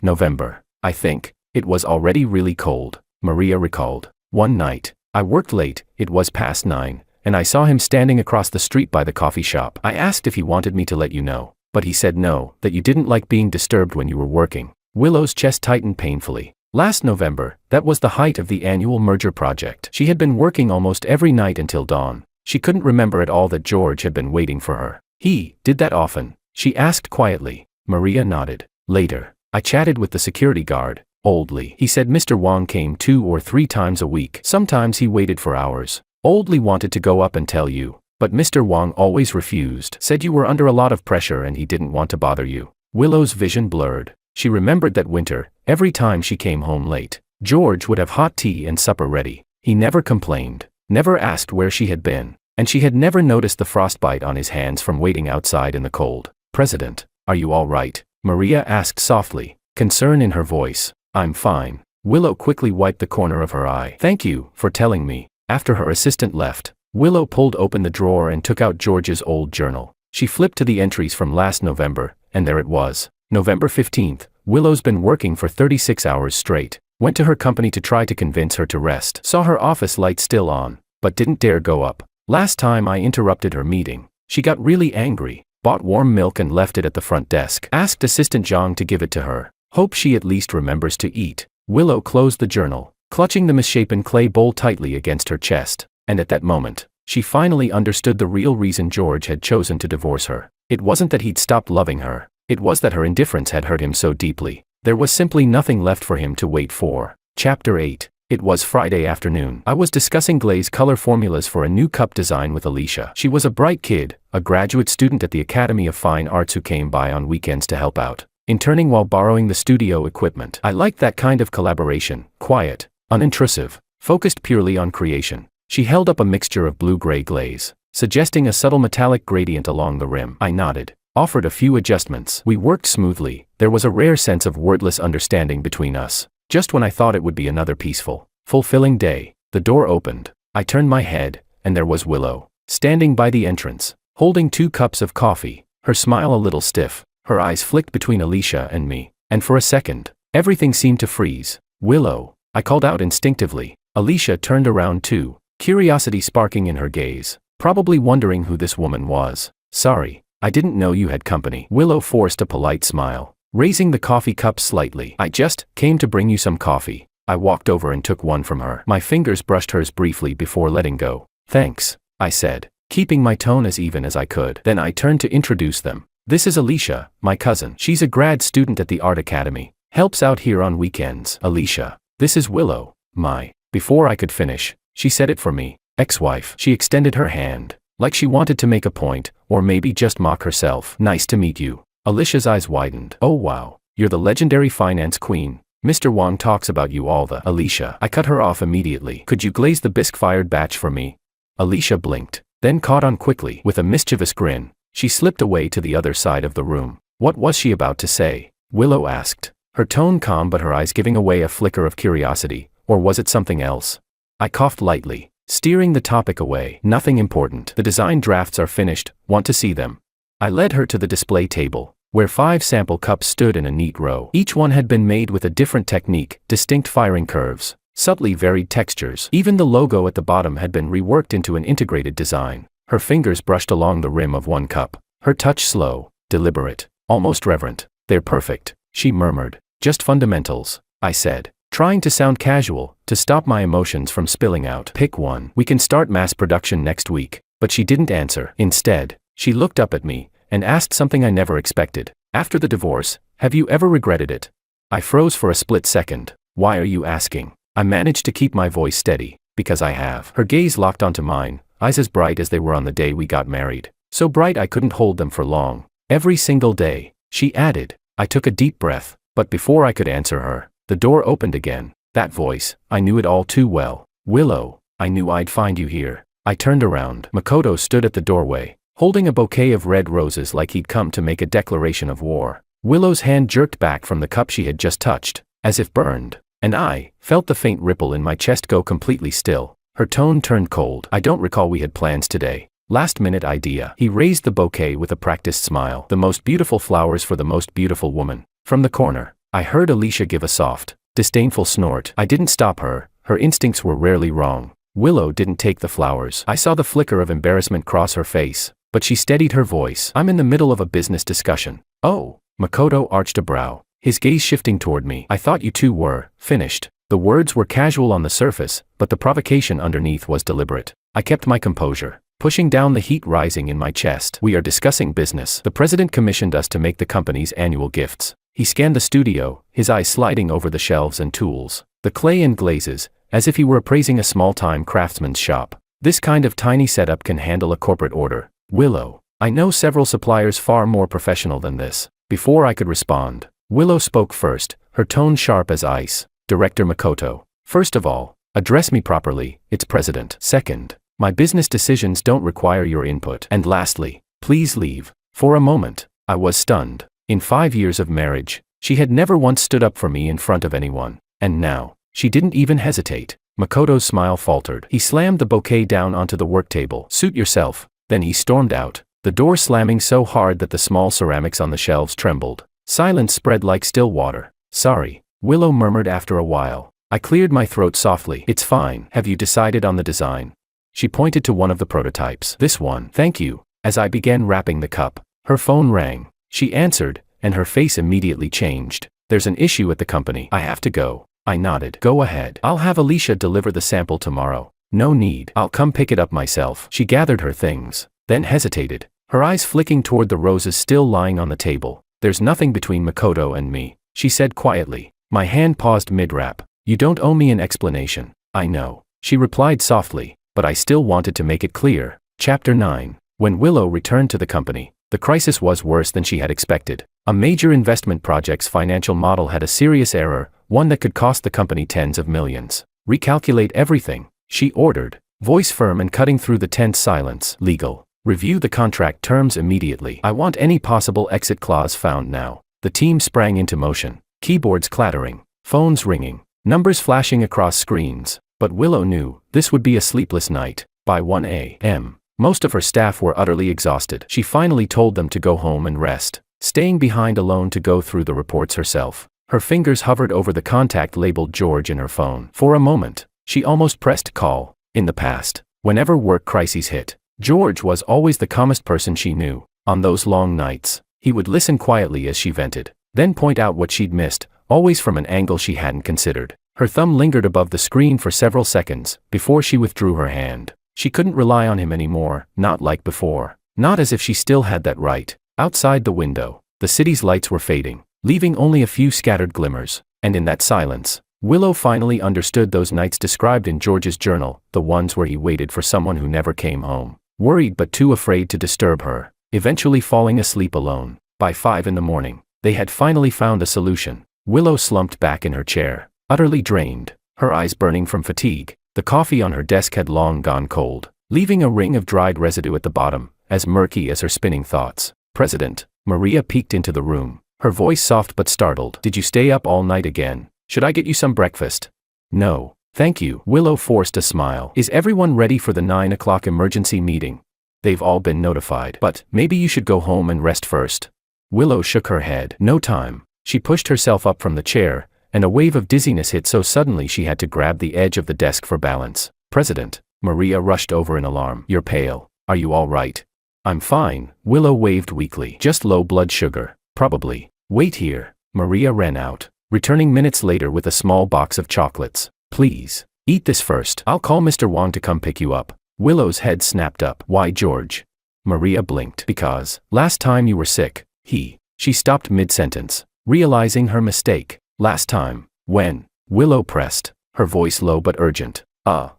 November, I think. It was already really cold, Maria recalled. One night, I worked late, it was past 9, and I saw him standing across the street by the coffee shop. I asked if he wanted me to let you know, but he said no, that you didn't like being disturbed when you were working. Willow's chest tightened painfully. Last November, that was the height of the annual merger project. She had been working almost every night until dawn. She couldn't remember at all that George had been waiting for her. He did that often? She asked quietly. Maria nodded. Later, I chatted with the security guard. Oldley. He said Mr. Wong came 2 or 3 times a week. Sometimes he waited for hours. Oldley wanted to go up and tell you, but Mr. Wong always refused. Said you were under a lot of pressure and he didn't want to bother you. Willow's vision blurred. She remembered that winter, every time she came home late, George would have hot tea and supper ready. He never complained, never asked where she had been, and she had never noticed the frostbite on his hands from waiting outside in the cold. President, are you all right? Maria asked softly, concern in her voice. I'm fine. Willow quickly wiped the corner of her eye. Thank you for telling me. After her assistant left, Willow pulled open the drawer and took out George's old journal. She flipped to the entries from last November, and there it was. November 15th, Willow's been working for 36 hours straight. Went to her company to try to convince her to rest. Saw her office light still on, but didn't dare go up. Last time I interrupted her meeting, she got really angry. Bought warm milk and left it at the front desk. Asked Assistant Zhang to give it to her. Hope she at least remembers to eat. Willow closed the journal, clutching the misshapen clay bowl tightly against her chest, and at that moment, she finally understood the real reason George had chosen to divorce her. It wasn't that he'd stopped loving her, it was that her indifference had hurt him so deeply. There was simply nothing left for him to wait for. Chapter 8. It was Friday afternoon. I was discussing glaze color formulas for a new cup design with Alicia. She was a bright kid, a graduate student at the Academy of Fine Arts who came by on weekends to help out, interning while borrowing the studio equipment. I liked that kind of collaboration, quiet, unintrusive, focused purely on creation. She held up a mixture of blue-gray glaze, suggesting a subtle metallic gradient along the rim. I nodded, offered a few adjustments. We worked smoothly. There was a rare sense of wordless understanding between us. Just when I thought it would be another peaceful, fulfilling day, the door opened. I turned my head, and there was Willow, standing by the entrance, holding 2 cups of coffee, her smile a little stiff. Her eyes flicked between Alicia and me, and for a second, everything seemed to freeze. Willow, I called out instinctively. Alicia turned around too, curiosity sparking in her gaze, probably wondering who this woman was. Sorry, I didn't know you had company. Willow forced a polite smile, raising the coffee cup slightly. I just came to bring you some coffee. I walked over and took one from her. My fingers brushed hers briefly before letting go. Thanks, I said, keeping my tone as even as I could. Then I turned to introduce them. This is Alicia, my cousin. She's a grad student at the Art Academy. Helps out here on weekends. Alicia, this is Willow, my. Before I could finish, she said it for me. Ex-wife. She extended her hand, like she wanted to make a point, or maybe just mock herself. Nice to meet you. Alicia's eyes widened. Oh wow, you're the legendary finance queen. Mr. Wong talks about you all the. Alicia. I cut her off immediately. Could you glaze the bisque-fired batch for me? Alicia blinked, then caught on quickly. With a mischievous grin, she slipped away to the other side of the room. What was she about to say? Willow asked, her tone calm but her eyes giving away a flicker of curiosity, or was it something else? I coughed lightly, steering the topic away. Nothing important. The design drafts are finished, want to see them. I led her to the display table, where 5 sample cups stood in a neat row. Each one had been made with a different technique, distinct firing curves, subtly varied textures. Even the logo at the bottom had been reworked into an integrated design. Her fingers brushed along the rim of one cup, her touch slow, deliberate, almost reverent. They're perfect, she murmured. Just fundamentals, I said, trying to sound casual, to stop my emotions from spilling out. Pick one. We can start mass production next week. But she didn't answer. Instead, she looked up at me, and asked something I never expected. After the divorce, have you ever regretted it? I froze for a split second. Why are you asking? I managed to keep my voice steady. Because I have. Her gaze locked onto mine, eyes as bright as they were on the day we got married. So bright I couldn't hold them for long. Every single day, she added. I took a deep breath, but before I could answer her, the door opened again. That voice, I knew it all too well. Willow, I knew I'd find you here. I turned around. Makoto stood at the doorway, holding a bouquet of red roses like he'd come to make a declaration of war. Willow's hand jerked back from the cup she had just touched, as if burned, and I felt the faint ripple in my chest go completely still. Her tone turned cold. I don't recall we had plans today. Last-minute idea. He raised the bouquet with a practiced smile. The most beautiful flowers for the most beautiful woman. From the corner, I heard Alicia give a soft, disdainful snort. I didn't stop her. Her instincts were rarely wrong. Willow didn't take the flowers. I saw the flicker of embarrassment cross her face, but she steadied her voice. I'm in the middle of a business discussion. Oh. Makoto arched a brow, his gaze shifting toward me. I thought you two were finished. The words were casual on the surface, but the provocation underneath was deliberate. I kept my composure, pushing down the heat rising in my chest. We are discussing business. The president commissioned us to make the company's annual gifts. He scanned the studio, his eyes sliding over the shelves and tools, the clay and glazes, as if he were appraising a small-time craftsman's shop. This kind of tiny setup can handle a corporate order. Willow, I know several suppliers far more professional than this. Before I could respond, Willow spoke first, her tone sharp as ice. Director Makoto, first of all, address me properly, it's president. Second, my business decisions don't require your input. And lastly, please leave. For a moment, I was stunned. In 5 years of marriage, she had never once stood up for me in front of anyone. And now, she didn't even hesitate. Makoto's smile faltered. He slammed the bouquet down onto the work table. Suit yourself. Then he stormed out, the door slamming so hard that the small ceramics on the shelves trembled. Silence spread like still water. Sorry, Willow murmured after a while. I cleared my throat softly. It's fine. Have you decided on the design? She pointed to one of the prototypes. This one. Thank you. As I began wrapping the cup, her phone rang. She answered, and her face immediately changed. There's an issue at the company. I have to go. I nodded. Go ahead. I'll have Alicia deliver the sample tomorrow. No need. I'll come pick it up myself. She gathered her things, then hesitated, her eyes flicking toward the roses still lying on the table. There's nothing between Makoto and me, she said quietly. My hand paused mid-wrap. You don't owe me an explanation. I know, she replied softly, but I still wanted to make it clear. Chapter 9. When Willow returned to the company, the crisis was worse than she had expected. A major investment project's financial model had a serious error, one that could cost the company tens of millions. Recalculate everything, she ordered, voice firm and cutting through the tense silence. Legal. Review the contract terms immediately. I want any possible exit clause found now. The team sprang into motion, keyboards clattering, phones ringing, numbers flashing across screens. But Willow knew this would be a sleepless night. By 1 a.m., most of her staff were utterly exhausted. She finally told them to go home and rest, staying behind alone to go through the reports herself. Her fingers hovered over the contact labeled George in her phone. For a moment, she almost pressed call. In the past, whenever work crises hit, George was always the calmest person she knew. On those long nights, he would listen quietly as she vented, then point out what she'd missed, always from an angle she hadn't considered. Her thumb lingered above the screen for several seconds, before she withdrew her hand. She couldn't rely on him anymore, not like before. Not as if she still had that right. Outside the window, the city's lights were fading, leaving only a few scattered glimmers, and in that silence, Willow finally understood those nights described in George's journal, the ones where he waited for someone who never came home, worried but too afraid to disturb her, eventually falling asleep alone. By 5 in the morning, they had finally found a solution. Willow slumped back in her chair, utterly drained, her eyes burning from fatigue. The coffee on her desk had long gone cold, leaving a ring of dried residue at the bottom, as murky as her spinning thoughts. President, Maria peeked into the room, her voice soft but startled. Did you stay up all night again? Should I get you some breakfast? No, thank you. Willow forced a smile. Is everyone ready for the 9 o'clock emergency meeting? They've all been notified. But maybe you should go home and rest first. Willow shook her head. No time. She pushed herself up from the chair, and a wave of dizziness hit so suddenly she had to grab the edge of the desk for balance. President, Maria rushed over in alarm. You're pale. Are you all right? I'm fine, Willow waved weakly. Just low blood sugar, probably. Wait here. Maria ran out, returning minutes later with a small box of chocolates. Please, eat this first. I'll call Mr. Wong to come pick you up. Willow's head snapped up. Why George? Maria blinked. Because, last time you were sick, she stopped mid-sentence, realizing her mistake. Last time, when? Willow pressed, her voice low but urgent.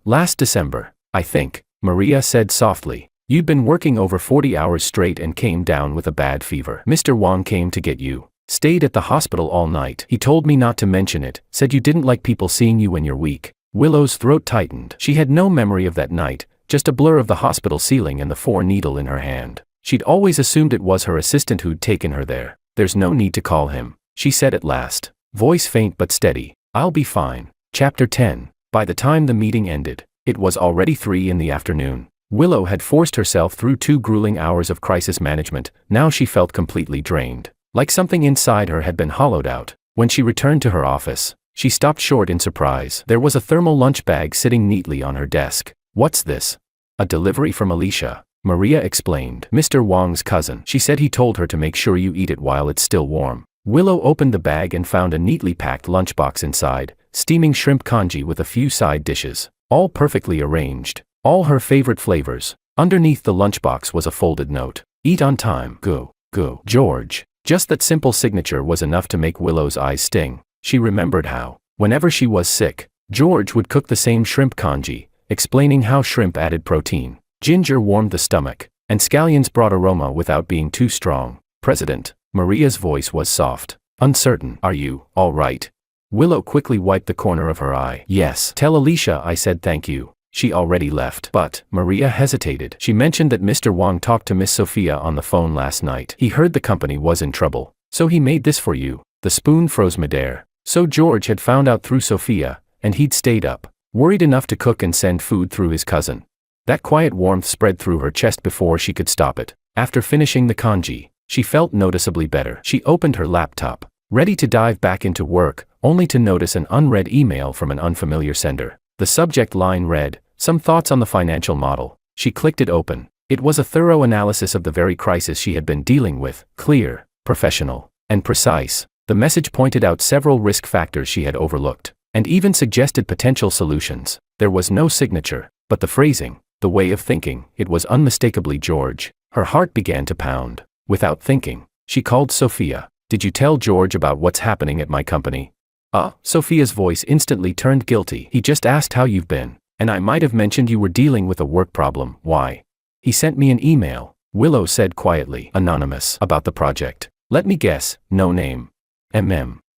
Last December, I think, Maria said softly. You'd been working over 40 hours straight and came down with a bad fever. Mr. Wong came to get you. Stayed at the hospital all night. He told me not to mention it, said you didn't like people seeing you when you're weak. Willow's throat tightened. She had no memory of that night, just a blur of the hospital ceiling and the 4-needle in her hand. She'd always assumed it was her assistant who'd taken her there. There's no need to call him, she said at last, voice faint but steady. I'll be fine. Chapter 10. By the time the meeting ended, it was already 3 in the afternoon. Willow had forced herself through 2 grueling hours of crisis management. Now she felt completely drained, like something inside her had been hollowed out. When she returned to her office, she stopped short in surprise. There was a thermal lunch bag sitting neatly on her desk. "What's this?" "A delivery from Alicia," Maria explained. "Mr. Wang's cousin. She said he told her to make sure you eat it while it's still warm." Willow opened the bag and found a neatly packed lunchbox inside, steaming shrimp congee with a few side dishes, all perfectly arranged, all her favorite flavors. Underneath the lunchbox was a folded note. "Eat on time. Go, go, George." Just that simple signature was enough to make Willow's eyes sting. She remembered how, whenever she was sick, George would cook the same shrimp congee, explaining how shrimp added protein, ginger warmed the stomach, and scallions brought aroma without being too strong. "President." Maria's voice was soft, uncertain. "Are you all right?" Willow quickly wiped the corner of her eye. "Yes. Tell Alicia I said thank you. She already left." "But," Maria hesitated. "She mentioned that Mr. Wang talked to Miss Sophia on the phone last night. He heard the company was in trouble, so he made this for you." The spoon froze midair. So George had found out through Sophia, and he'd stayed up, worried enough to cook and send food through his cousin. That quiet warmth spread through her chest before she could stop it. After finishing the congee, she felt noticeably better. She opened her laptop, ready to dive back into work, only to notice an unread email from an unfamiliar sender. The subject line read, "Some thoughts on the financial model." She clicked it open. It was a thorough analysis of the very crisis she had been dealing with, clear, professional, and precise. The message pointed out several risk factors she had overlooked, and even suggested potential solutions. There was no signature, but the phrasing, the way of thinking, it was unmistakably George. Her heart began to pound. Without thinking, she called Sophia. "Did you tell George about what's happening at my company?" Sophia's voice instantly turned guilty. "He just asked how you've been, and I might have mentioned you were dealing with a work problem." "Why?" "He sent me an email," Willow said quietly. "Anonymous. About the project. Let me guess, no name."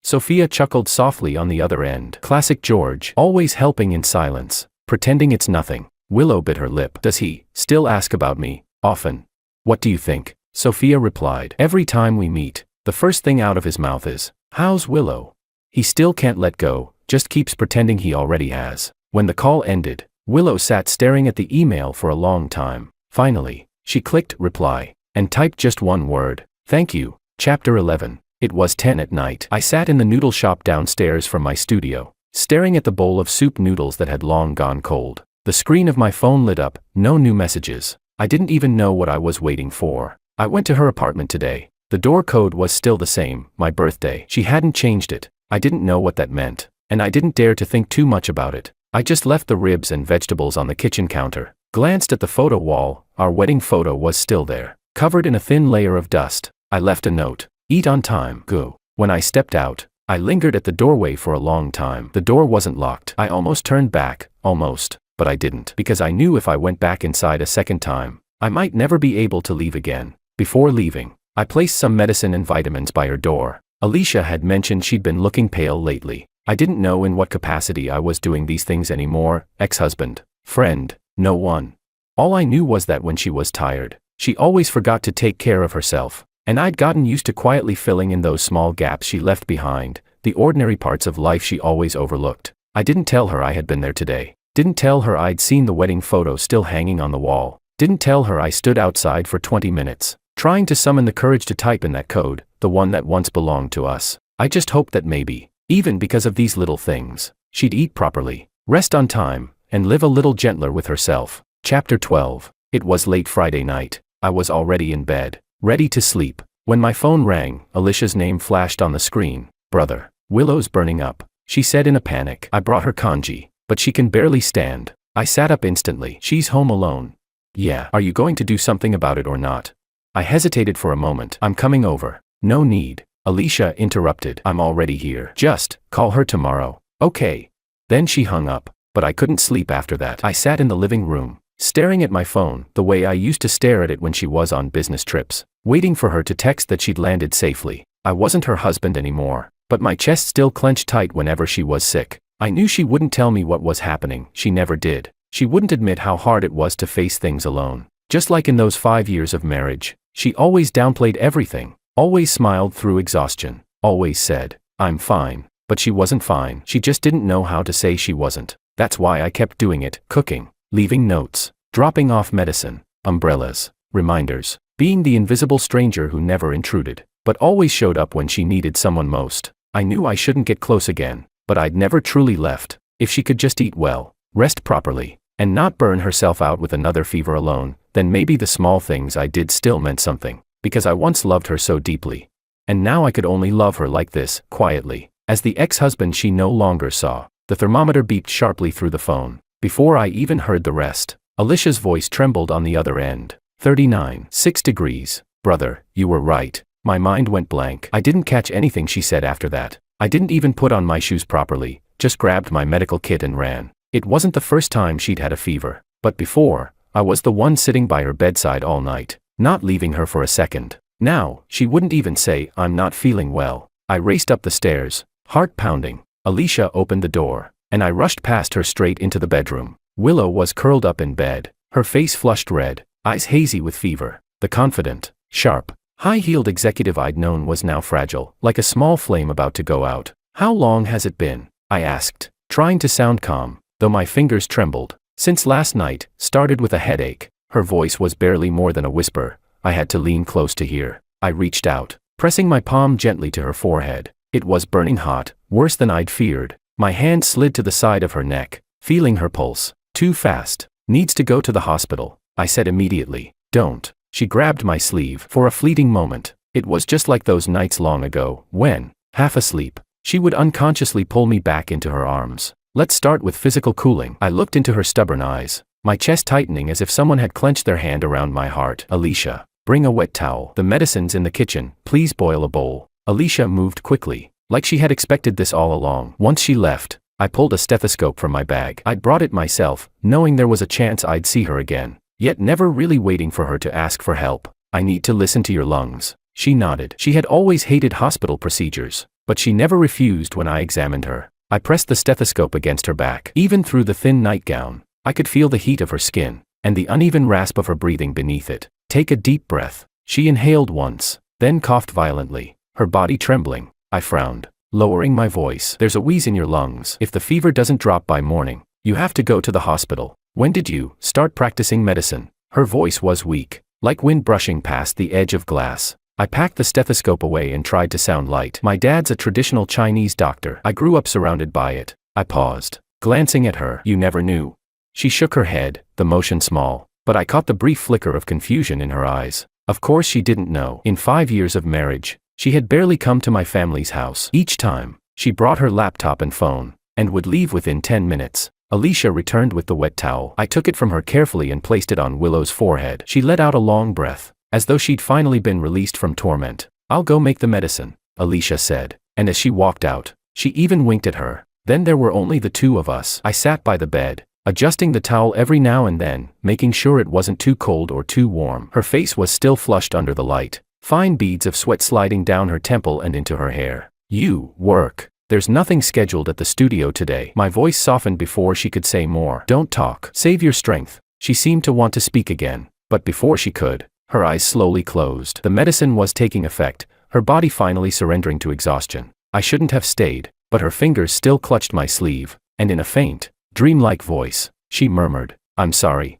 Sophia chuckled softly on the other end. Classic George, always helping in silence, pretending it's nothing. Willow bit her lip. "Does he still ask about me? Often?" "What do you think?" Sophia replied. "Every time we meet, the first thing out of his mouth is, 'How's Willow?' He still can't let go, just keeps pretending he already has." When the call ended, Willow sat staring at the email for a long time. Finally, she clicked reply, and typed just one word, "Thank you." Chapter 11. It was 10 at night. I sat in the noodle shop downstairs from my studio, staring at the bowl of soup noodles that had long gone cold. The screen of my phone lit up, no new messages. I didn't even know what I was waiting for. I went to her apartment today. The door code was still the same, my birthday. She hadn't changed it. I didn't know what that meant, and I didn't dare to think too much about it. I just left the ribs and vegetables on the kitchen counter, glanced at the photo wall. Our wedding photo was still there, covered in a thin layer of dust. I left a note. "Eat on time. Go." When I stepped out, I lingered at the doorway for a long time. The door wasn't locked. I almost turned back, but I didn't, because I knew if I went back inside a second time, I might never be able to leave again. Before leaving, I placed some medicine and vitamins by her door. Alicia had mentioned she'd been looking pale lately. I didn't know in what capacity I was doing these things anymore, ex-husband, friend, no one. All I knew was that when she was tired, she always forgot to take care of herself. And I'd gotten used to quietly filling in those small gaps she left behind, the ordinary parts of life she always overlooked. I didn't tell her I had been there today. Didn't tell her I'd seen the wedding photo still hanging on the wall. Didn't tell her I stood outside for 20 minutes, trying to summon the courage to type in that code, the one that once belonged to us. I just hoped that maybe, even because of these little things, she'd eat properly, rest on time, and live a little gentler with herself. Chapter 12. It was late Friday night. I was already in bed, ready to sleep, when my phone rang. Alicia's name flashed on the screen. "Brother, Willow's burning up," she said in a panic. "I brought her congee, but she can barely stand." I sat up instantly. "She's home alone." "Yeah. Are you going to do something about it or not?" I hesitated for a moment. "I'm coming over." "No need," Alicia interrupted. "I'm already here. Just call her tomorrow." "Okay." Then she hung up, but I couldn't sleep after that. I sat in the living room, staring at my phone, the way I used to stare at it when she was on business trips, waiting for her to text that she'd landed safely. I wasn't her husband anymore, but my chest still clenched tight whenever she was sick. I knew she wouldn't tell me what was happening. She never did. She wouldn't admit how hard it was to face things alone. Just like in those 5 years of marriage, she always downplayed everything, always smiled through exhaustion, always said, "I'm fine," but she wasn't fine. She just didn't know how to say she wasn't. That's why I kept doing it, cooking, leaving notes, dropping off medicine, umbrellas, reminders, being the invisible stranger who never intruded, but always showed up when she needed someone most. I knew I shouldn't get close again, but I'd never truly left. If she could just eat well, rest properly, and not burn herself out with another fever alone, then maybe the small things I did still meant something, because I once loved her so deeply. And now I could only love her like this, quietly. As the ex-husband she no longer saw, the thermometer beeped sharply through the phone. Before I even heard the rest, Alicia's voice trembled on the other end. 39, 6 degrees. Brother, you were right. My mind went blank. I didn't catch anything she said after that. I didn't even put on my shoes properly, just grabbed my medical kit and ran. It wasn't the first time she'd had a fever, but before, I was the one sitting by her bedside all night, not leaving her for a second. Now, she wouldn't even say, "I'm not feeling well." I raced up the stairs, heart pounding. Alicia opened the door, and I rushed past her straight into the bedroom. Willow was curled up in bed, her face flushed red, eyes hazy with fever. The confident, sharp, high-heeled executive I'd known was now fragile, like a small flame about to go out. "How long has it been?" I asked, trying to sound calm, though my fingers trembled. "Since last night, started with a headache." Her voice was barely more than a whisper. I had to lean close to hear. I reached out, pressing my palm gently to her forehead. It was burning hot, worse than I'd feared. My hand slid to the side of her neck, feeling her pulse. "Too fast. Needs to go to the hospital," I said immediately. "Don't." She grabbed my sleeve. For a fleeting moment, it was just like those nights long ago, when, half asleep, she would unconsciously pull me back into her arms. "Let's start with physical cooling." I looked into her stubborn eyes, my chest tightening as if someone had clenched their hand around my heart. "Alicia, bring a wet towel. The medicine's in the kitchen. Please boil a bowl." Alicia moved quickly, like she had expected this all along. Once she left, I pulled a stethoscope from my bag. I'd brought it myself, knowing there was a chance I'd see her again, yet never really waiting for her to ask for help. "I need to listen to your lungs." She nodded. She had always hated hospital procedures, but she never refused when I examined her. I pressed the stethoscope against her back. Even through the thin nightgown, I could feel the heat of her skin, and the uneven rasp of her breathing beneath it. "Take a deep breath." She inhaled once, then coughed violently, her body trembling. I frowned, lowering my voice. "There's a wheeze in your lungs. If the fever doesn't drop by morning, you have to go to the hospital." "When did you start practicing medicine?" Her voice was weak, like wind brushing past the edge of glass. I packed the stethoscope away and tried to sound light. "My dad's a traditional Chinese doctor. I grew up surrounded by it." I paused, glancing at her. "You never knew?" She shook her head, the motion small, but I caught the brief flicker of confusion in her eyes. Of course she didn't know. In 5 years of marriage, she had barely come to my family's house. Each time, she brought her laptop and phone, and would leave within 10 minutes. Alicia returned with the wet towel. I took it from her carefully and placed it on Willow's forehead. She let out a long breath, as though she'd finally been released from torment. "I'll go make the medicine," Alicia said, and as she walked out, she even winked at her. Then there were only the two of us. I sat by the bed, adjusting the towel every now and then, making sure it wasn't too cold or too warm. Her face was still flushed under the light, fine beads of sweat sliding down her temple and into her hair. "You work. There's nothing scheduled at the studio today." My voice softened before she could say more. "Don't talk. Save your strength." She seemed to want to speak again, but before she could, her eyes slowly closed. The medicine was taking effect, her body finally surrendering to exhaustion. I shouldn't have stayed, but her fingers still clutched my sleeve, and in a faint, dreamlike voice, she murmured, "I'm sorry.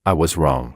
I was wrong.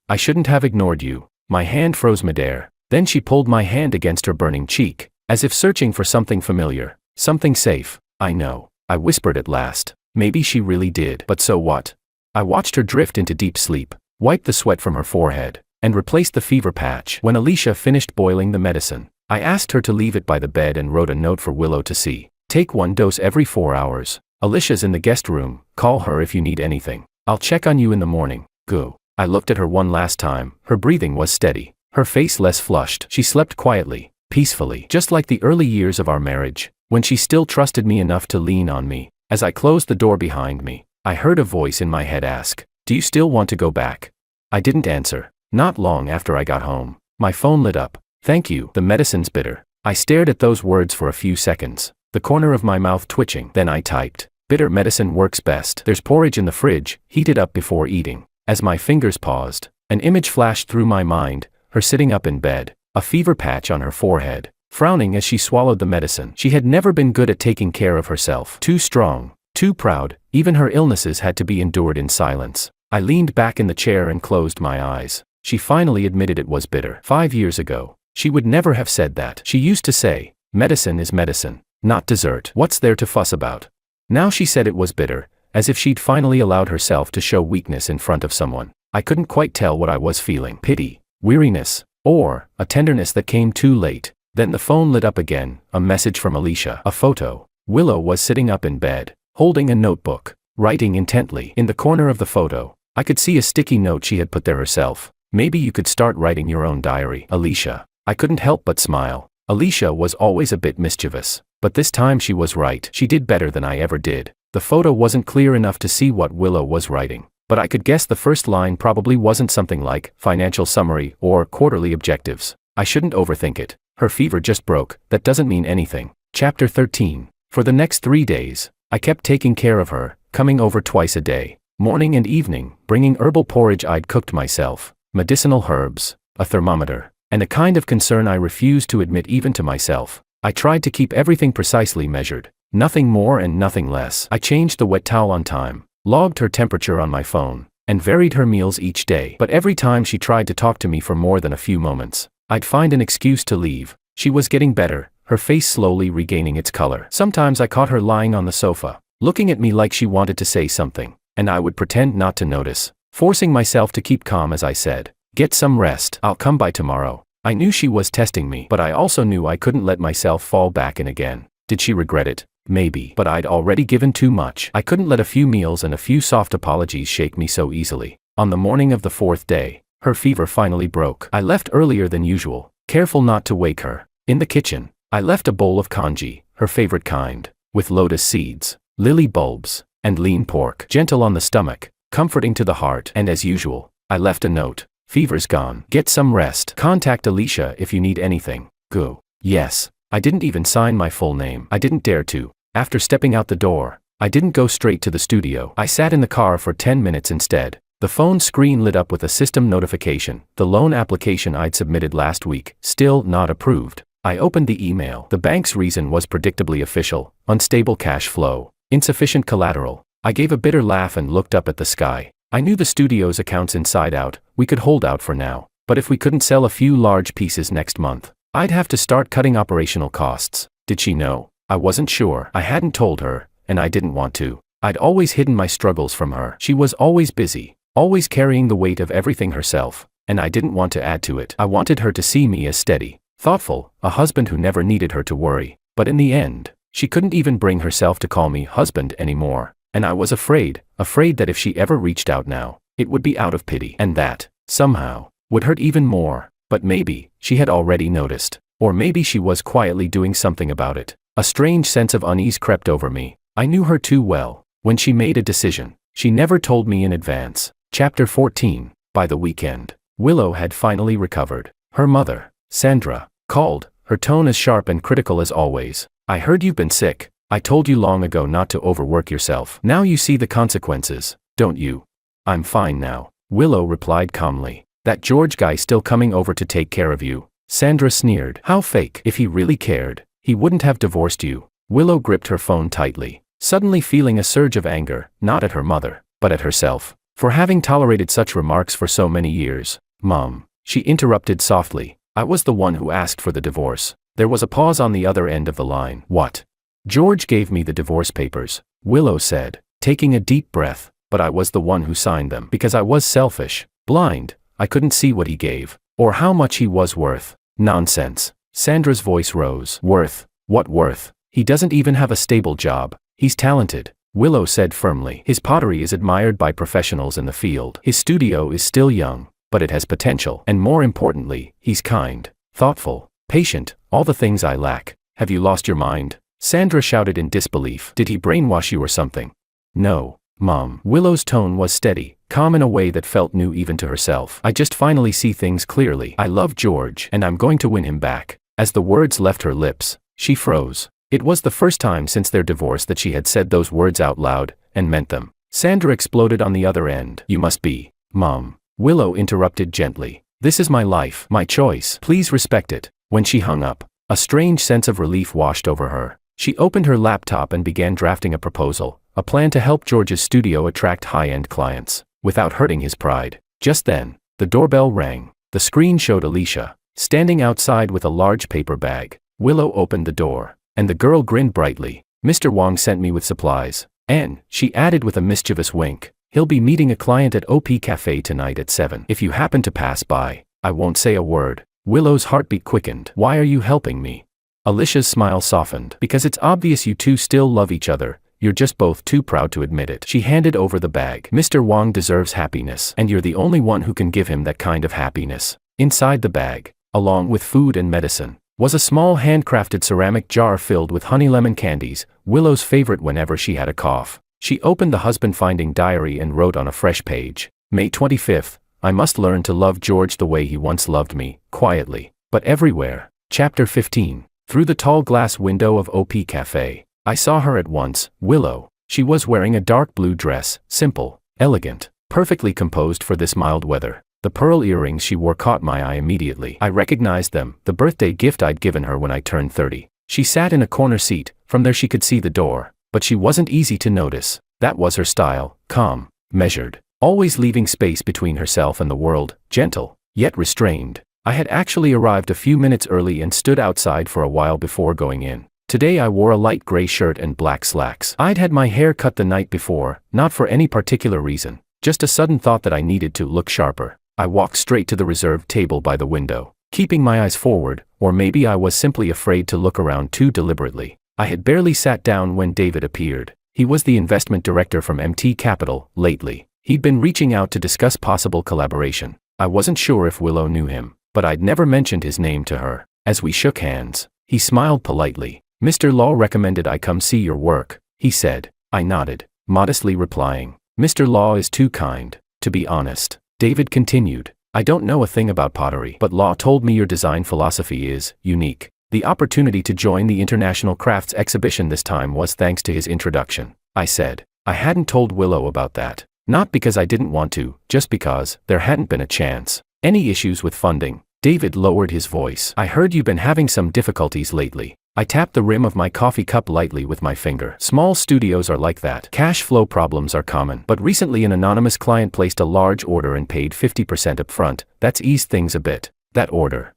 I shouldn't have ignored you." My hand froze midair, then she pulled my hand against her burning cheek, as if searching for something familiar, something safe. "I know," I whispered at last. Maybe she really did, but so what? I watched her drift into deep sleep, wiped the sweat from her forehead, and replaced the fever patch. When Alicia finished boiling the medicine, I asked her to leave it by the bed and wrote a note for Willow to see. "Take 1 dose every 4 hours. Alicia's in the guest room. Call her if you need anything. I'll check on you in the morning." Go. I looked at her one last time. Her breathing was steady, her face less flushed. She slept quietly, peacefully, just like the early years of our marriage, when she still trusted me enough to lean on me. As I closed the door behind me, I heard a voice in my head ask, "Do you still want to go back?" I didn't answer. Not long after I got home, my phone lit up. "Thank you, the medicine's bitter." I stared at those words for a few seconds, the corner of my mouth twitching. Then I typed, "Bitter medicine works best. There's porridge in the fridge, heat it up before eating." As my fingers paused, an image flashed through my mind, her sitting up in bed, a fever patch on her forehead, frowning as she swallowed the medicine. She had never been good at taking care of herself. Too strong, too proud, even her illnesses had to be endured in silence. I leaned back in the chair and closed my eyes. She finally admitted it was bitter. 5 years ago, she would never have said that. She used to say, medicine is medicine, not dessert. What's there to fuss about? Now she said it was bitter, as if she'd finally allowed herself to show weakness in front of someone. I couldn't quite tell what I was feeling. Pity, weariness, or a tenderness that came too late. Then the phone lit up again, a message from Alicia. A photo. Willow was sitting up in bed, holding a notebook, writing intently. In the corner of the photo, I could see a sticky note she had put there herself. Maybe you could start writing your own diary, Alicia. I couldn't help but smile. Alicia was always a bit mischievous, but this time she was right. She did better than I ever did. The photo wasn't clear enough to see what Willow was writing, but I could guess the first line probably wasn't something like financial summary or quarterly objectives. I shouldn't overthink it. Her fever just broke. That doesn't mean anything. Chapter 13. For the next 3 days, I kept taking care of her, coming over twice a day, morning and evening, bringing herbal porridge I'd cooked myself, medicinal herbs, a thermometer, and a kind of concern I refused to admit even to myself. I tried to keep everything precisely measured, nothing more and nothing less. I changed the wet towel on time, logged her temperature on my phone, and varied her meals each day. But every time she tried to talk to me for more than a few moments, I'd find an excuse to leave. She was getting better, her face slowly regaining its color. Sometimes I caught her lying on the sofa, looking at me like she wanted to say something, and I would pretend not to notice, forcing myself to keep calm as I said, "Get some rest, I'll come by tomorrow." I knew she was testing me, but I also knew I couldn't let myself fall back in again. Did she regret it? Maybe, but I'd already given too much. I couldn't let a few meals and a few soft apologies shake me so easily. On the morning of the 4th day, her fever finally broke. I left earlier than usual, careful not to wake her. In the kitchen, I left a bowl of congee, her favorite kind, with lotus seeds, lily bulbs, and lean pork. Gentle on the stomach, comforting to the heart. And as usual, I left a note. Fever's gone. Get some rest. Contact Alicia if you need anything. Go. Yes. I didn't even sign my full name. I didn't dare to. After stepping out the door, I didn't go straight to the studio. I sat in the car for 10 minutes instead. The phone screen lit up with a system notification. The loan application I'd submitted last week, still not approved. I opened the email. The bank's reason was predictably official: unstable cash flow, insufficient collateral. I gave a bitter laugh and looked up at the sky. I knew the studio's accounts inside out. We could hold out for now, but if we couldn't sell a few large pieces next month, I'd have to start cutting operational costs. Did she know? I wasn't sure. I hadn't told her, and I didn't want to. I'd always hidden my struggles from her. She was always busy, always carrying the weight of everything herself, and I didn't want to add to it. I wanted her to see me as steady, thoughtful, a husband who never needed her to worry. But in the end, she couldn't even bring herself to call me husband anymore. And I was afraid that if she ever reached out now, it would be out of pity. And that, somehow, would hurt even more. But maybe, she had already noticed. Or maybe she was quietly doing something about it. A strange sense of unease crept over me. I knew her too well. When she made a decision, she never told me in advance. Chapter 14. By the weekend, Willow had finally recovered. Her mother, Sandra, called, her tone as sharp and critical as always. "I heard you've been sick. I told you long ago not to overwork yourself. Now you see the consequences, don't you?" "I'm fine now," Willow replied calmly. "That George guy still coming over to take care of you?" Sandra sneered. "How fake. If he really cared, he wouldn't have divorced you." Willow gripped her phone tightly, suddenly feeling a surge of anger, not at her mother, but at herself, for having tolerated such remarks for so many years. "Mom," she interrupted softly, "I was the one who asked for the divorce." There was a pause on the other end of the line. "What?" "George gave me the divorce papers," Willow said, taking a deep breath, "but I was the one who signed them because I was selfish, blind. I couldn't see what he gave, or how much he was worth." "Nonsense." Sandra's voice rose. "Worth? What worth? He doesn't even have a stable job." "He's talented," Willow said firmly. "His pottery is admired by professionals in the field. His studio is still young, but it has potential. And more importantly, he's kind, thoughtful, patient, all the things I lack." "Have you lost your mind?" Sandra shouted in disbelief. "Did he brainwash you or something?" "No, Mom." Willow's tone was steady, calm in a way that felt new even to herself. "I just finally see things clearly. I love George, and I'm going to win him back." As the words left her lips, she froze. It was the first time since their divorce that she had said those words out loud, and meant them. Sandra exploded on the other end. "You must be, Mom." Willow interrupted gently. "This is my life, my choice. Please respect it." When she hung up, a strange sense of relief washed over her. She opened her laptop and began drafting a proposal, a plan to help George's studio attract high-end clients. without hurting his pride. Just then, the doorbell rang. The screen showed Alicia, standing outside with a large paper bag. Willow opened the door, and the girl grinned brightly. "Mr. Wong sent me with supplies." And, she added with a mischievous wink, "He'll be meeting a client at OP Café tonight at 7. If you happen to pass by, I won't say a word." Willow's heartbeat quickened. "Why are you helping me?" Alicia's smile softened. "Because it's obvious you two still love each other. You're just both too proud to admit it." She handed over the bag. "Mr. Wong deserves happiness, and you're the only one who can give him that kind of happiness." Inside the bag, along with food and medicine, was a small handcrafted ceramic jar filled with honey lemon candies, Willow's favorite whenever she had a cough. She opened the husband-finding diary and wrote on a fresh page, "May 25th, I must learn to love George the way he once loved me, quietly, but everywhere." Chapter 15. Through the tall glass window of OP Café, I saw her at once, Willow. She was wearing a dark blue dress, simple, elegant, perfectly composed for this mild weather. The pearl earrings she wore caught my eye immediately. I recognized them, the birthday gift I'd given her when I turned 30. She sat in a corner seat, from there she could see the door, but she wasn't easy to notice. That was her style, calm, measured, always leaving space between herself and the world, gentle, yet restrained. I had actually arrived a few minutes early and stood outside for a while before going in. Today I wore a light gray shirt and black slacks. I'd had my hair cut the night before, not for any particular reason, just a sudden thought that I needed to look sharper. I walked straight to the reserved table by the window, keeping my eyes forward, or maybe I was simply afraid to look around too deliberately. I had barely sat down when David appeared. He was the investment director from MT Capital. Lately, he'd been reaching out to discuss possible collaboration. I wasn't sure if Willow knew him, but I'd never mentioned his name to her. As we shook hands, he smiled politely. "Mr. Law recommended I come see your work," he said. I nodded, modestly replying, "Mr. Law is too kind, to be honest." David continued, "I don't know a thing about pottery, but Law told me your design philosophy is unique. The opportunity to join the International Crafts Exhibition this time was thanks to his introduction." I said. I hadn't told Willow about that. Not because I didn't want to, just because there hadn't been a chance. "Any issues with funding?" David lowered his voice. "I heard you've been having some difficulties lately." I tapped the rim of my coffee cup lightly with my finger. "Small studios are like that. Cash flow problems are common. But recently an anonymous client placed a large order and paid 50% up front. That's eased things a bit." That order.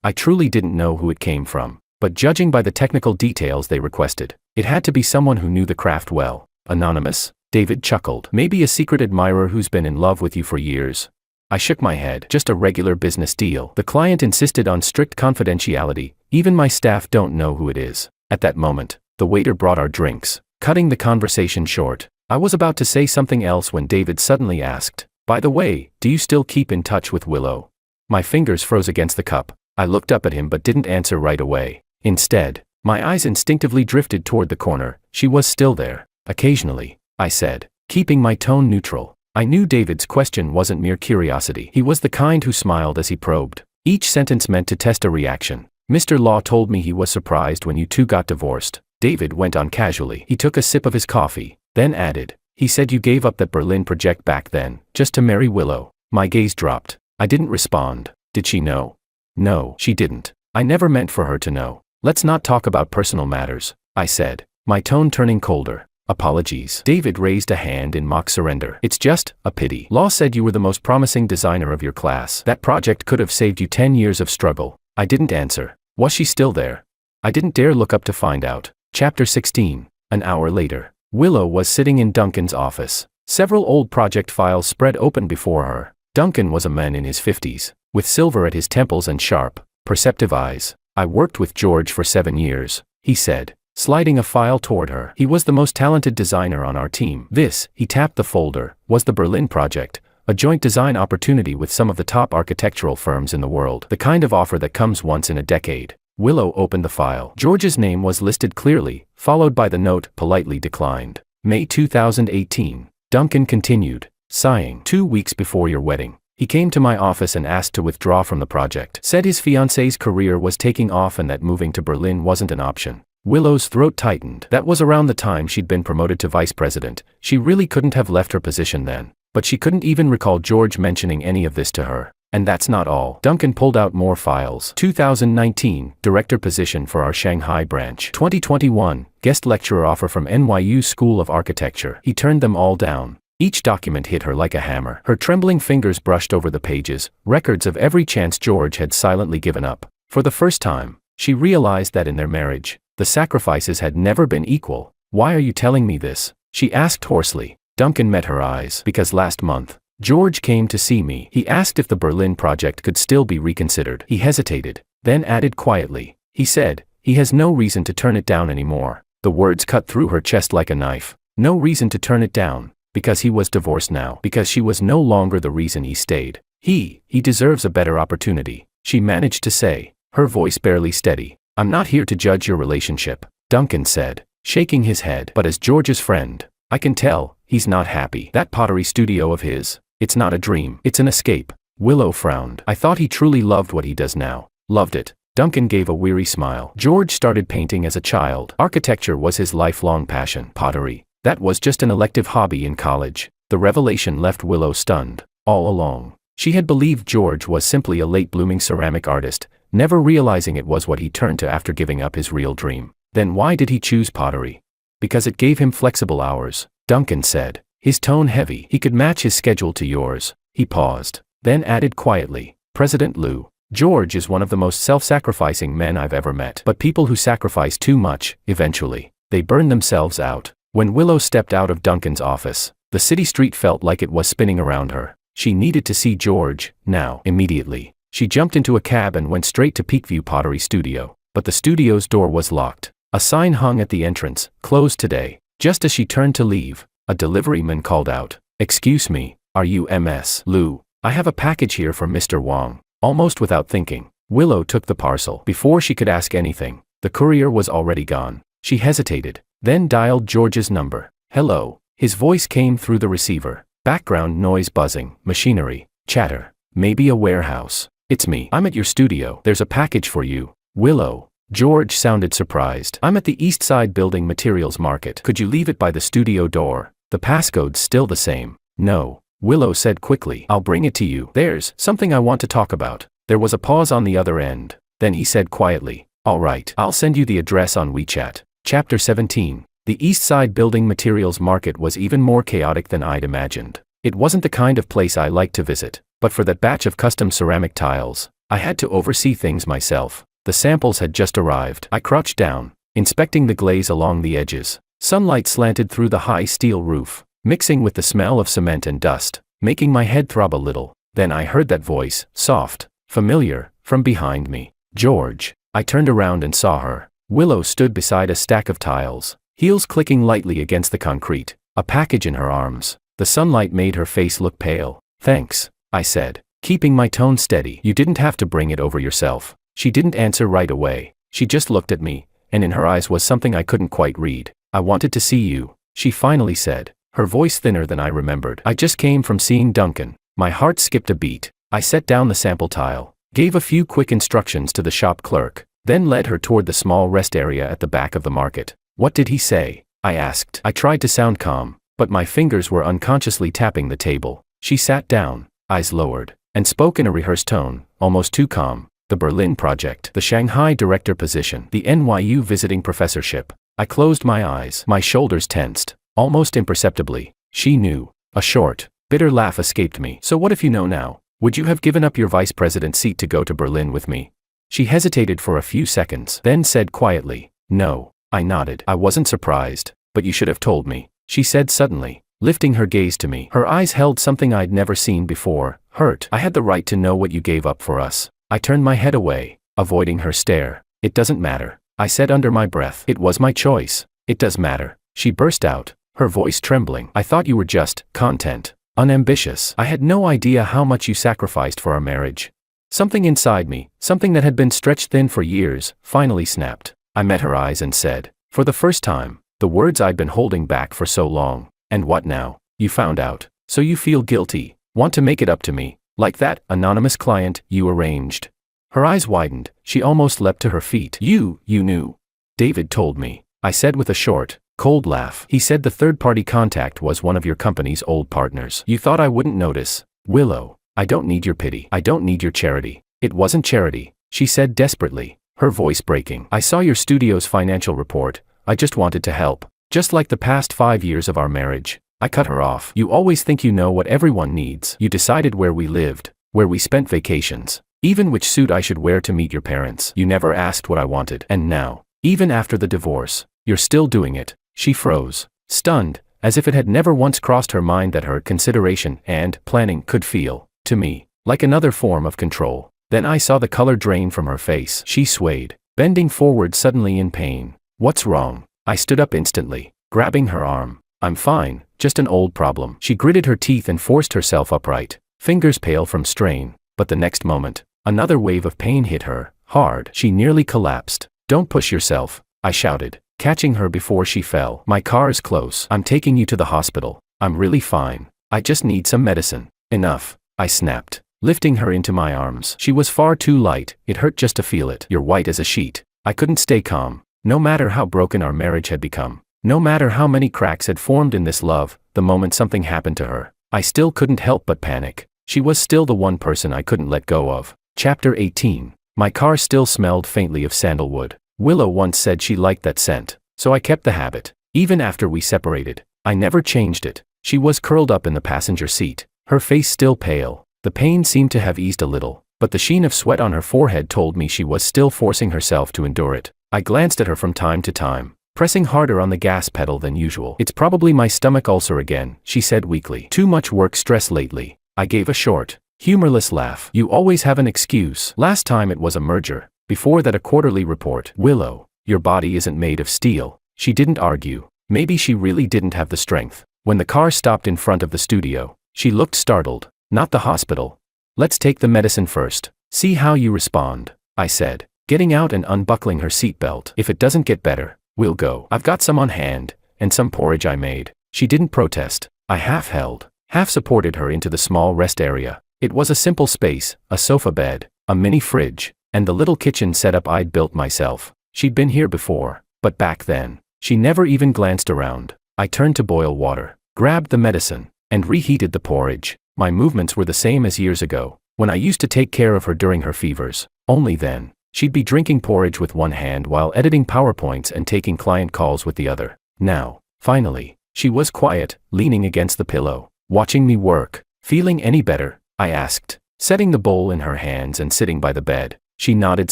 I truly didn't know who it came from, but judging by the technical details they requested, it had to be someone who knew the craft well. "Anonymous?" David chuckled. "Maybe a secret admirer who's been in love with you for years." I shook my head. "Just a regular business deal." The client insisted on strict confidentiality. "Even my staff don't know who it is." At that moment, the waiter brought our drinks, cutting the conversation short. I was about to say something else when David suddenly asked, "By the way, do you still keep in touch with Willow?" My fingers froze against the cup. I looked up at him but didn't answer right away. Instead, my eyes instinctively drifted toward the corner. She was still there. "Occasionally," I said, keeping my tone neutral. I knew David's question wasn't mere curiosity. He was the kind who smiled as he probed. Each sentence meant to test a reaction. "Mr. Law told me he was surprised when you two got divorced." David went on casually. He took a sip of his coffee, then added, "He said you gave up that Berlin project back then, just to marry Willow." My gaze dropped. I didn't respond. Did she know? No, she didn't. I never meant for her to know. "Let's not talk about personal matters," I said, my tone turning colder. "Apologies." David raised a hand in mock surrender. "It's just a pity. Law said you were the most promising designer of your class. That project could have saved you 10 years of struggle." I didn't answer. Was she still there? I didn't dare look up to find out. Chapter 16. An hour later, Willow was sitting in Duncan's office. Several old project files spread open before her. Duncan was a man in his 50s, with silver at his temples and sharp, perceptive eyes. "I worked with George for 7 years, he said, sliding a file toward her. "He was the most talented designer on our team. This," he tapped the folder, "was the Berlin project, a joint design opportunity with some of the top architectural firms in the world. The kind of offer that comes once in a decade." Willow opened the file. George's name was listed clearly, followed by the note, "Politely declined." May 2018. Duncan continued, sighing. 2 weeks before your wedding, he came to my office and asked to withdraw from the project. Said his fiancée's career was taking off and that moving to Berlin wasn't an option." Willow's throat tightened. That was around the time she'd been promoted to vice president. She really couldn't have left her position then. But she couldn't even recall George mentioning any of this to her. And that's not all. Duncan pulled out more files. 2019, director position for our Shanghai branch. 2021, guest lecturer offer from NYU School of Architecture. He turned them all down. Each document hit her like a hammer. Her trembling fingers brushed over the pages, records of every chance George had silently given up. For the first time, she realized that in their marriage, the sacrifices had never been equal. "Why are you telling me this?" she asked hoarsely. Duncan met her eyes. "Because last month, George came to see me. He asked if the Berlin project could still be reconsidered." He hesitated, then added quietly, "He said, he has no reason to turn it down anymore." The words cut through her chest like a knife. No reason to turn it down, because he was divorced now, because she was no longer the reason he stayed. He deserves a better opportunity, she managed to say, her voice barely steady. "I'm not here to judge your relationship," Duncan said, shaking his head. "But as George's friend, I can tell, he's not happy. That pottery studio of his, it's not a dream, it's an escape." Willow frowned. "I thought he truly loved what he does now." "Loved it." Duncan gave a weary smile. "George started painting as a child. Architecture was his lifelong passion. Pottery, that was just an elective hobby in college." The revelation left Willow stunned. All along, she had believed George was simply a late-blooming ceramic artist, never realizing it was what he turned to after giving up his real dream. Then why did he choose pottery? "Because it gave him flexible hours," Duncan said, his tone heavy. "He could match his schedule to yours." He paused, then added quietly, "President Liu, George is one of the most self-sacrificing men I've ever met. But people who sacrifice too much, eventually, they burn themselves out." When Willow stepped out of Duncan's office, the city street felt like it was spinning around her. She needed to see George, now, immediately. She jumped into a cab and went straight to Peakview Pottery Studio. But the studio's door was locked. A sign hung at the entrance, "Closed today." Just as she turned to leave, a deliveryman called out, "Excuse me, are you Ms. Liu? I have a package here for Mr. Wang." Almost without thinking, Willow took the parcel. Before she could ask anything, the courier was already gone. She hesitated, then dialed George's number. "Hello." His voice came through the receiver. Background noise buzzing, machinery, chatter. "Maybe a warehouse." "It's me. I'm at your studio. There's a package for you." "Willow." George sounded surprised. "I'm at the East Side Building Materials Market. Could you leave it by the studio door?" "The passcode's still the same." "No," Willow said quickly. "I'll bring it to you. There's something I want to talk about." There was a pause on the other end. Then he said quietly, "All right, I'll send you the address on WeChat." Chapter 17. The East Side Building Materials Market was even more chaotic than I'd imagined. It wasn't the kind of place I liked to visit, but for that batch of custom ceramic tiles, I had to oversee things myself. The samples had just arrived. I crouched down, inspecting the glaze along the edges. Sunlight slanted through the high steel roof, mixing with the smell of cement and dust, making my head throb a little. Then I heard that voice, soft, familiar, from behind me. "George." I turned around and saw her. Willow stood beside a stack of tiles, heels clicking lightly against the concrete, a package in her arms. The sunlight made her face look pale. "Thanks," I said, keeping my tone steady. "You didn't have to bring it over yourself." She didn't answer right away. She just looked at me, and in her eyes was something I couldn't quite read. "I wanted to see you," she finally said, her voice thinner than I remembered. "I just came from seeing Duncan." My heart skipped a beat. I set down the sample tile, gave a few quick instructions to the shop clerk, then led her toward the small rest area at the back of the market. "What did he say?" I asked. I tried to sound calm, but my fingers were unconsciously tapping the table. She sat down, eyes lowered, and spoke in a rehearsed tone, almost too calm. "The Berlin project, the Shanghai director position, the NYU visiting professorship." I closed my eyes, my shoulders tensed, almost imperceptibly. She knew. A short, bitter laugh escaped me. "So what if you know now? Would you have given up your vice president seat to go to Berlin with me?" She hesitated for a few seconds, then said quietly, "No." I nodded. "I wasn't surprised, but you should have told me," she said suddenly, lifting her gaze to me. Her eyes held something I'd never seen before, hurt. "I had the right to know what you gave up for us." I turned my head away, avoiding her stare. "It doesn't matter," I said under my breath. "It was my choice." "It does matter," she burst out, her voice trembling. "I thought you were just content, unambitious. I had no idea how much you sacrificed for our marriage." Something inside me, something that had been stretched thin for years, finally snapped. I met her eyes and said, for the first time, the words I'd been holding back for so long. "And what now? You found out. So you feel guilty, want to make it up to me, like that anonymous client you arranged." Her eyes widened, she almost leapt to her feet. You knew." "David told me," I said with a short, cold laugh. "He said the third-party contact was one of your company's old partners. You thought I wouldn't notice." "Willow, I don't need your pity. I don't need your charity." "It wasn't charity," she said desperately, her voice breaking. "I saw your studio's financial report. I just wanted to help. Just like the past 5 years of our marriage." I cut her off. You always think you know what everyone needs. You decided where we lived, where we spent vacations, even which suit I should wear to meet your parents. You never asked what I wanted. And now, even after the divorce, you're still doing it. She froze, stunned, as if it had never once crossed her mind that her consideration and planning could feel, to me, like another form of control. Then I saw the color drain from her face. She swayed, bending forward suddenly in pain. What's wrong? I stood up instantly, grabbing her arm. I'm fine, just an old problem. She gritted her teeth and forced herself upright, fingers pale from strain. But the next moment, another wave of pain hit her, hard. She nearly collapsed. Don't push yourself, I shouted, catching her before she fell. My car is close. I'm taking you to the hospital. I'm really fine. I just need some medicine. Enough, I snapped, lifting her into my arms. She was far too light. It hurt just to feel it. You're white as a sheet. I couldn't stay calm. No matter how broken our marriage had become, no matter how many cracks had formed in this love, the moment something happened to her, I still couldn't help but panic. She was still the one person I couldn't let go of. Chapter 18. My car still smelled faintly of sandalwood. Willow once said she liked that scent, so I kept the habit. Even after we separated, I never changed it. She was curled up in the passenger seat, her face still pale. The pain seemed to have eased a little, but the sheen of sweat on her forehead told me she was still forcing herself to endure it. I glanced at her from time to time, pressing harder on the gas pedal than usual. It's probably my stomach ulcer again, she said weakly. Too much work stress lately. I gave a short, humorless laugh. You always have an excuse. Last time it was a merger, before that a quarterly report. Willow, your body isn't made of steel. She didn't argue. Maybe she really didn't have the strength. When the car stopped in front of the studio, she looked startled. Not the hospital. Let's take the medicine first. See how you respond, I said, getting out and unbuckling her seatbelt. If it doesn't get better, we'll go. I've got some on hand, and some porridge I made. She didn't protest. I half-held, half-supported her into the small rest area. It was a simple space, a sofa bed, a mini fridge, and the little kitchen setup I'd built myself. She'd been here before, but back then, she never even glanced around. I turned to boil water, grabbed the medicine, and reheated the porridge. My movements were the same as years ago, when I used to take care of her during her fevers. Only then, she'd be drinking porridge with one hand while editing PowerPoints and taking client calls with the other. Now, finally, she was quiet, leaning against the pillow, watching me work. Feeling any better? I asked, setting the bowl in her hands and sitting by the bed. She nodded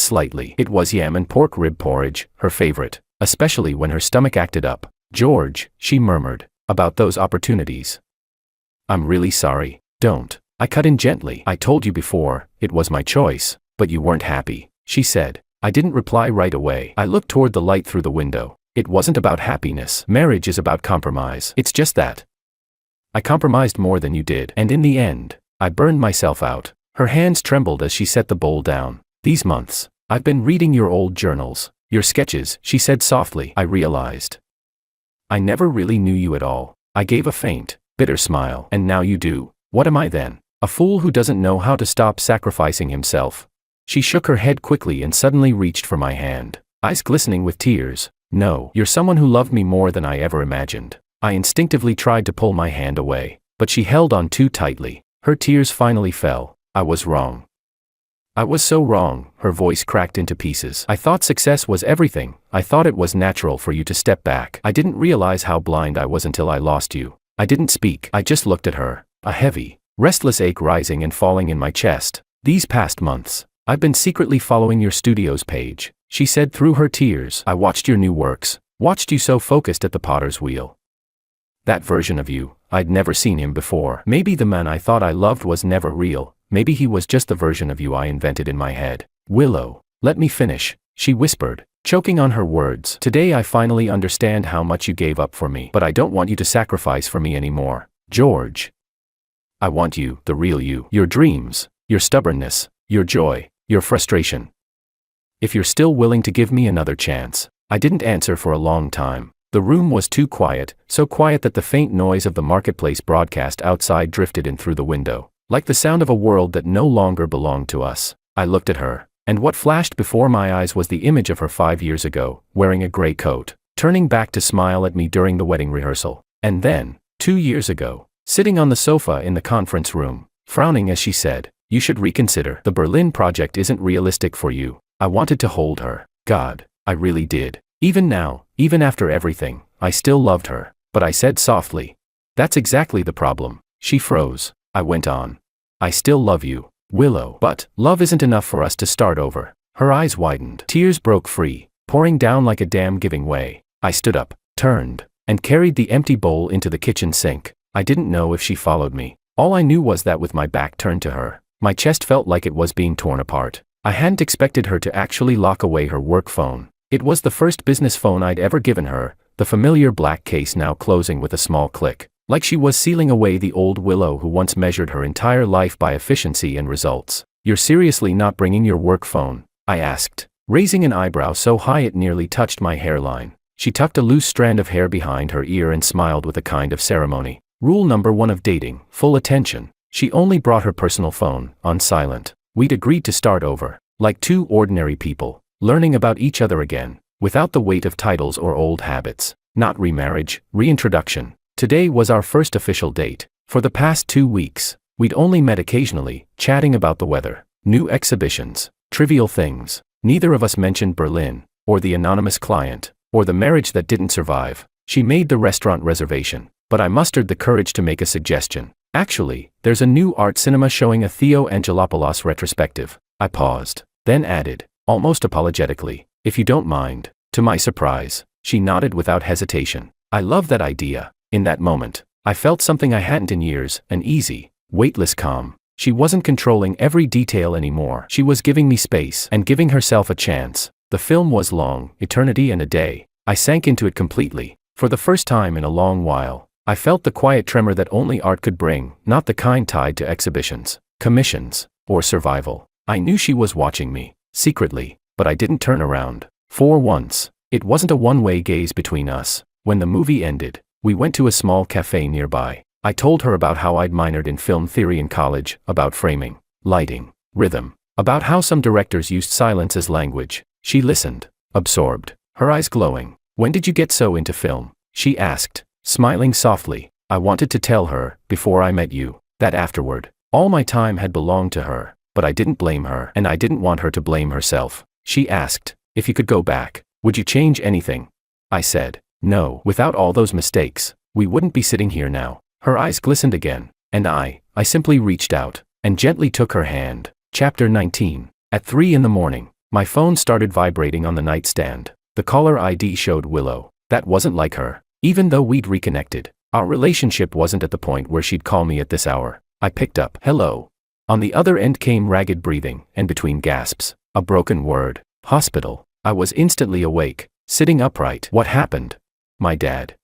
slightly. It was yam and pork rib porridge, her favorite, especially when her stomach acted up. George, she murmured, about those opportunities. I'm really sorry. Don't. I cut in gently. I told you before, it was my choice, but you weren't happy, she said. I didn't reply right away. I looked toward the light through the window. It wasn't about happiness. Marriage is about compromise. It's just that. I compromised more than you did, and in the end, I burned myself out. Her hands trembled as she set the bowl down. These months, I've been reading your old journals, your sketches, she said softly. I realized I never really knew you at all. I gave a faint, bitter smile. And now you do. What am I then? A fool who doesn't know how to stop sacrificing himself. She shook her head quickly and suddenly reached for my hand, eyes glistening with tears. No, you're someone who loved me more than I ever imagined. I instinctively tried to pull my hand away, but she held on too tightly. Her tears finally fell. I was wrong. I was so wrong. Her voice cracked into pieces. I thought success was everything. I thought it was natural for you to step back. I didn't realize how blind I was until I lost you. I didn't speak. I just looked at her, a heavy, restless ache rising and falling in my chest. These past months, I've been secretly following your studio's page, she said through her tears. I watched your new works, watched you so focused at the potter's wheel. That version of you, I'd never seen him before. Maybe the man I thought I loved was never real. Maybe he was just the version of you I invented in my head. Willow, let me finish, she whispered, choking on her words. Today I finally understand how much you gave up for me. But I don't want you to sacrifice for me anymore, George. I want you, the real you. Your dreams, your stubbornness, your joy, your frustration. If you're still willing to give me another chance. I didn't answer for a long time. The room was too quiet, so quiet that the faint noise of the marketplace broadcast outside drifted in through the window, like the sound of a world that no longer belonged to us. I looked at her, and what flashed before my eyes was the image of her 5 years ago, wearing a gray coat, turning back to smile at me during the wedding rehearsal. And then, 2 years ago, sitting on the sofa in the conference room, frowning as she said, "You should reconsider. The Berlin project isn't realistic for you." I wanted to hold her. God, I really did. Even now, even after everything, I still loved her. But I said softly, That's exactly the problem. She froze. I went on. I still love you, Willow. But love isn't enough for us to start over. Her eyes widened. Tears broke free, pouring down like a dam giving way. I stood up, turned, and carried the empty bowl into the kitchen sink. I didn't know if she followed me. All I knew was that with my back turned to her, my chest felt like it was being torn apart. I hadn't expected her to actually lock away her work phone. It was the first business phone I'd ever given her, the familiar black case now closing with a small click. Like she was sealing away the old Willow who once measured her entire life by efficiency and results. You're seriously not bringing your work phone? I asked, raising an eyebrow so high it nearly touched my hairline. She tucked a loose strand of hair behind her ear and smiled with a kind of ceremony. Rule number 1 of dating, full attention. She only brought her personal phone, on silent. We'd agreed to start over, like two ordinary people, learning about each other again, without the weight of titles or old habits. Not remarriage, reintroduction. Today was our first official date. For the past 2 weeks, we'd only met occasionally, chatting about the weather, new exhibitions, trivial things. Neither of us mentioned Berlin, or the anonymous client, or the marriage that didn't survive. She made the restaurant reservation, but I mustered the courage to make a suggestion. Actually, there's a new art cinema showing a Theo Angelopoulos retrospective. I paused, then added, almost apologetically, if you don't mind. To my surprise, she nodded without hesitation. I love that idea. In that moment, I felt something I hadn't in years, an easy, weightless calm. She wasn't controlling every detail anymore. She was giving me space and giving herself a chance. The film was long, eternity and a day. I sank into it completely. For the first time in a long while, I felt the quiet tremor that only art could bring, not the kind tied to exhibitions, commissions, or survival. I knew she was watching me, secretly, but I didn't turn around. For once, it wasn't a one-way gaze between us. When the movie ended, we went to a small cafe nearby. I told her about how I'd minored in film theory in college, about framing, lighting, rhythm, about how some directors used silence as language. She listened, absorbed, her eyes glowing. When did you get so into film? She asked, smiling softly. I wanted to tell her, before I met you, that afterward, all my time had belonged to her, but I didn't blame her, and I didn't want her to blame herself. She asked, if you could go back, would you change anything? I said, no. Without all those mistakes, we wouldn't be sitting here now. Her eyes glistened again, and I simply reached out, and gently took her hand. Chapter 19. At 3 in the morning, my phone started vibrating on the nightstand. The caller ID showed Willow. That wasn't like her. Even though we'd reconnected, our relationship wasn't at the point where she'd call me at this hour. I picked up, hello. On the other end came ragged breathing, and between gasps, a broken word. Hospital. I was instantly awake, sitting upright. What happened? My dad.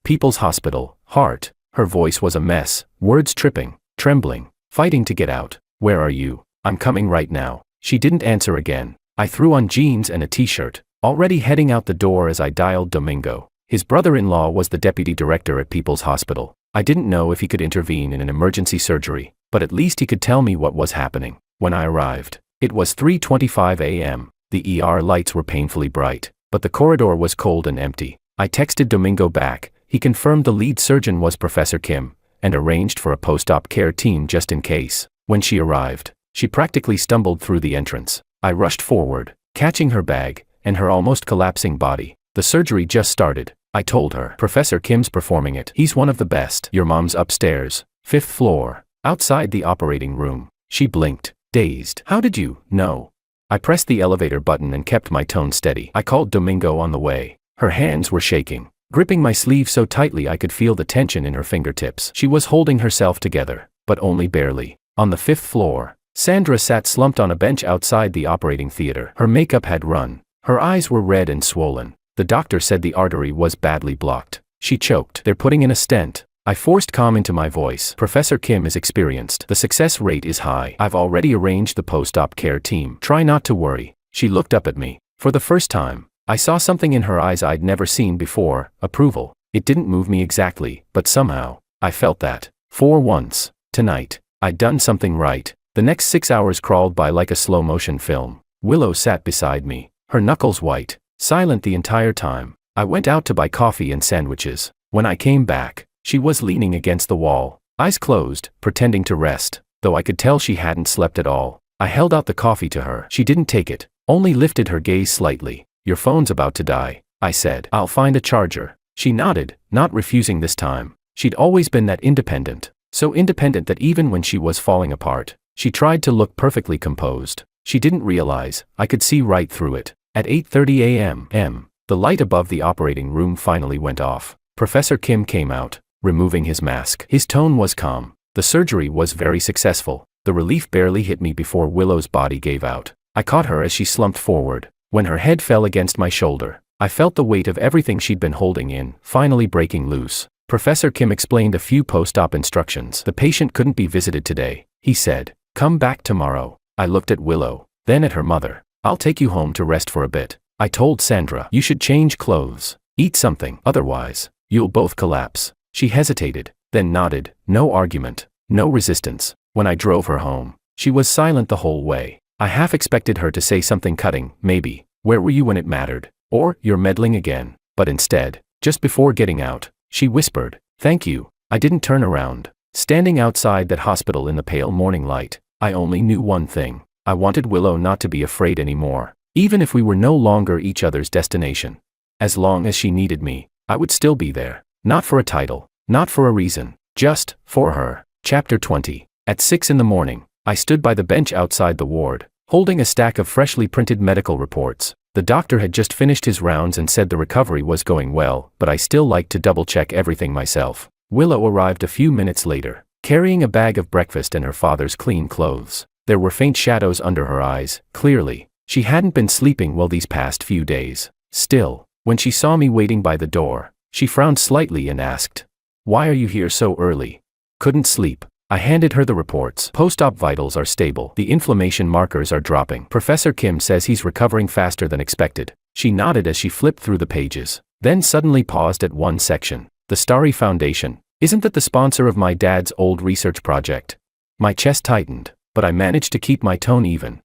People's Hospital, Heart. Her voice was a mess, words tripping, trembling, fighting to get out. Where are you? I'm coming right now. She didn't answer again. I threw on jeans and a t-shirt, already heading out the door as I dialed Domingo. His brother-in-law was the deputy director at People's Hospital. I didn't know if he could intervene in an emergency surgery, but at least he could tell me what was happening. When I arrived, it was 3:25 a.m. The ER lights were painfully bright, but the corridor was cold and empty. I texted Domingo back. He confirmed the lead surgeon was Professor Kim, and arranged for a post-op care team just in case. When she arrived, she practically stumbled through the entrance. I rushed forward, catching her bag, and her almost collapsing body. The surgery just started, I told her. Professor Kim's performing it. He's one of the best. Your mom's upstairs, 5th floor, outside the operating room. She blinked, dazed. How did you know? I pressed the elevator button and kept my tone steady. I called Domingo on the way. Her hands were shaking, gripping my sleeve so tightly I could feel the tension in her fingertips. She was holding herself together, but only barely. On the 5th floor, Sandra sat slumped on a bench outside the operating theater. Her makeup had run. Her eyes were red and swollen. The doctor said the artery was badly blocked. She choked. They're putting in a stent. I forced calm into my voice. Professor Kim is experienced. The success rate is high. I've already arranged the post-op care team. Try not to worry. She looked up at me. For the first time, I saw something in her eyes I'd never seen before, approval. It didn't move me exactly, but somehow, I felt that. For once, tonight, I'd done something right. The next 6 hours crawled by like a slow-motion film. Willow sat beside me, her knuckles white, silent the entire time. I went out to buy coffee and sandwiches. When I came back, she was leaning against the wall, eyes closed, pretending to rest, though I could tell she hadn't slept at all. I held out the coffee to her. She didn't take it, only lifted her gaze slightly. Your phone's about to die, I said. I'll find a charger. She nodded, not refusing this time. She'd always been that independent. So independent that even when she was falling apart, she tried to look perfectly composed. She didn't realize I could see right through it. At 8:30 a.m., the light above the operating room finally went off. Professor Kim came out, removing his mask. His tone was calm. The surgery was very successful. The relief barely hit me before Willow's body gave out. I caught her as she slumped forward. When her head fell against my shoulder, I felt the weight of everything she'd been holding in, finally breaking loose. Professor Kim explained a few post-op instructions. The patient couldn't be visited today, he said. Come back tomorrow. I looked at Willow, then at her mother. I'll take you home to rest for a bit. I told Sandra, you should change clothes. Eat something, otherwise, you'll both collapse. She hesitated, then nodded. No argument, no resistance. When I drove her home, she was silent the whole way. I half expected her to say something cutting, maybe, where were you when it mattered? Or, you're meddling again. But instead, just before getting out, she whispered, thank you. I didn't turn around. Standing outside that hospital in the pale morning light, I only knew one thing. I wanted Willow not to be afraid anymore, even if we were no longer each other's destination. As long as she needed me, I would still be there. Not for a title, not for a reason, just for her. Chapter 20. At 6 a.m, I stood by the bench outside the ward, holding a stack of freshly printed medical reports. The doctor had just finished his rounds and said the recovery was going well, but I still liked to double-check everything myself. Willow arrived a few minutes later, carrying a bag of breakfast and her father's clean clothes. There were faint shadows under her eyes, clearly. She hadn't been sleeping well these past few days. Still, when she saw me waiting by the door, she frowned slightly and asked, why are you here so early? Couldn't sleep. I handed her the reports. Post-op vitals are stable. The inflammation markers are dropping. Professor Kim says he's recovering faster than expected. She nodded as she flipped through the pages, then suddenly paused at one section. The Starry Foundation. Isn't that the sponsor of my dad's old research project? My chest tightened, but I managed to keep my tone even.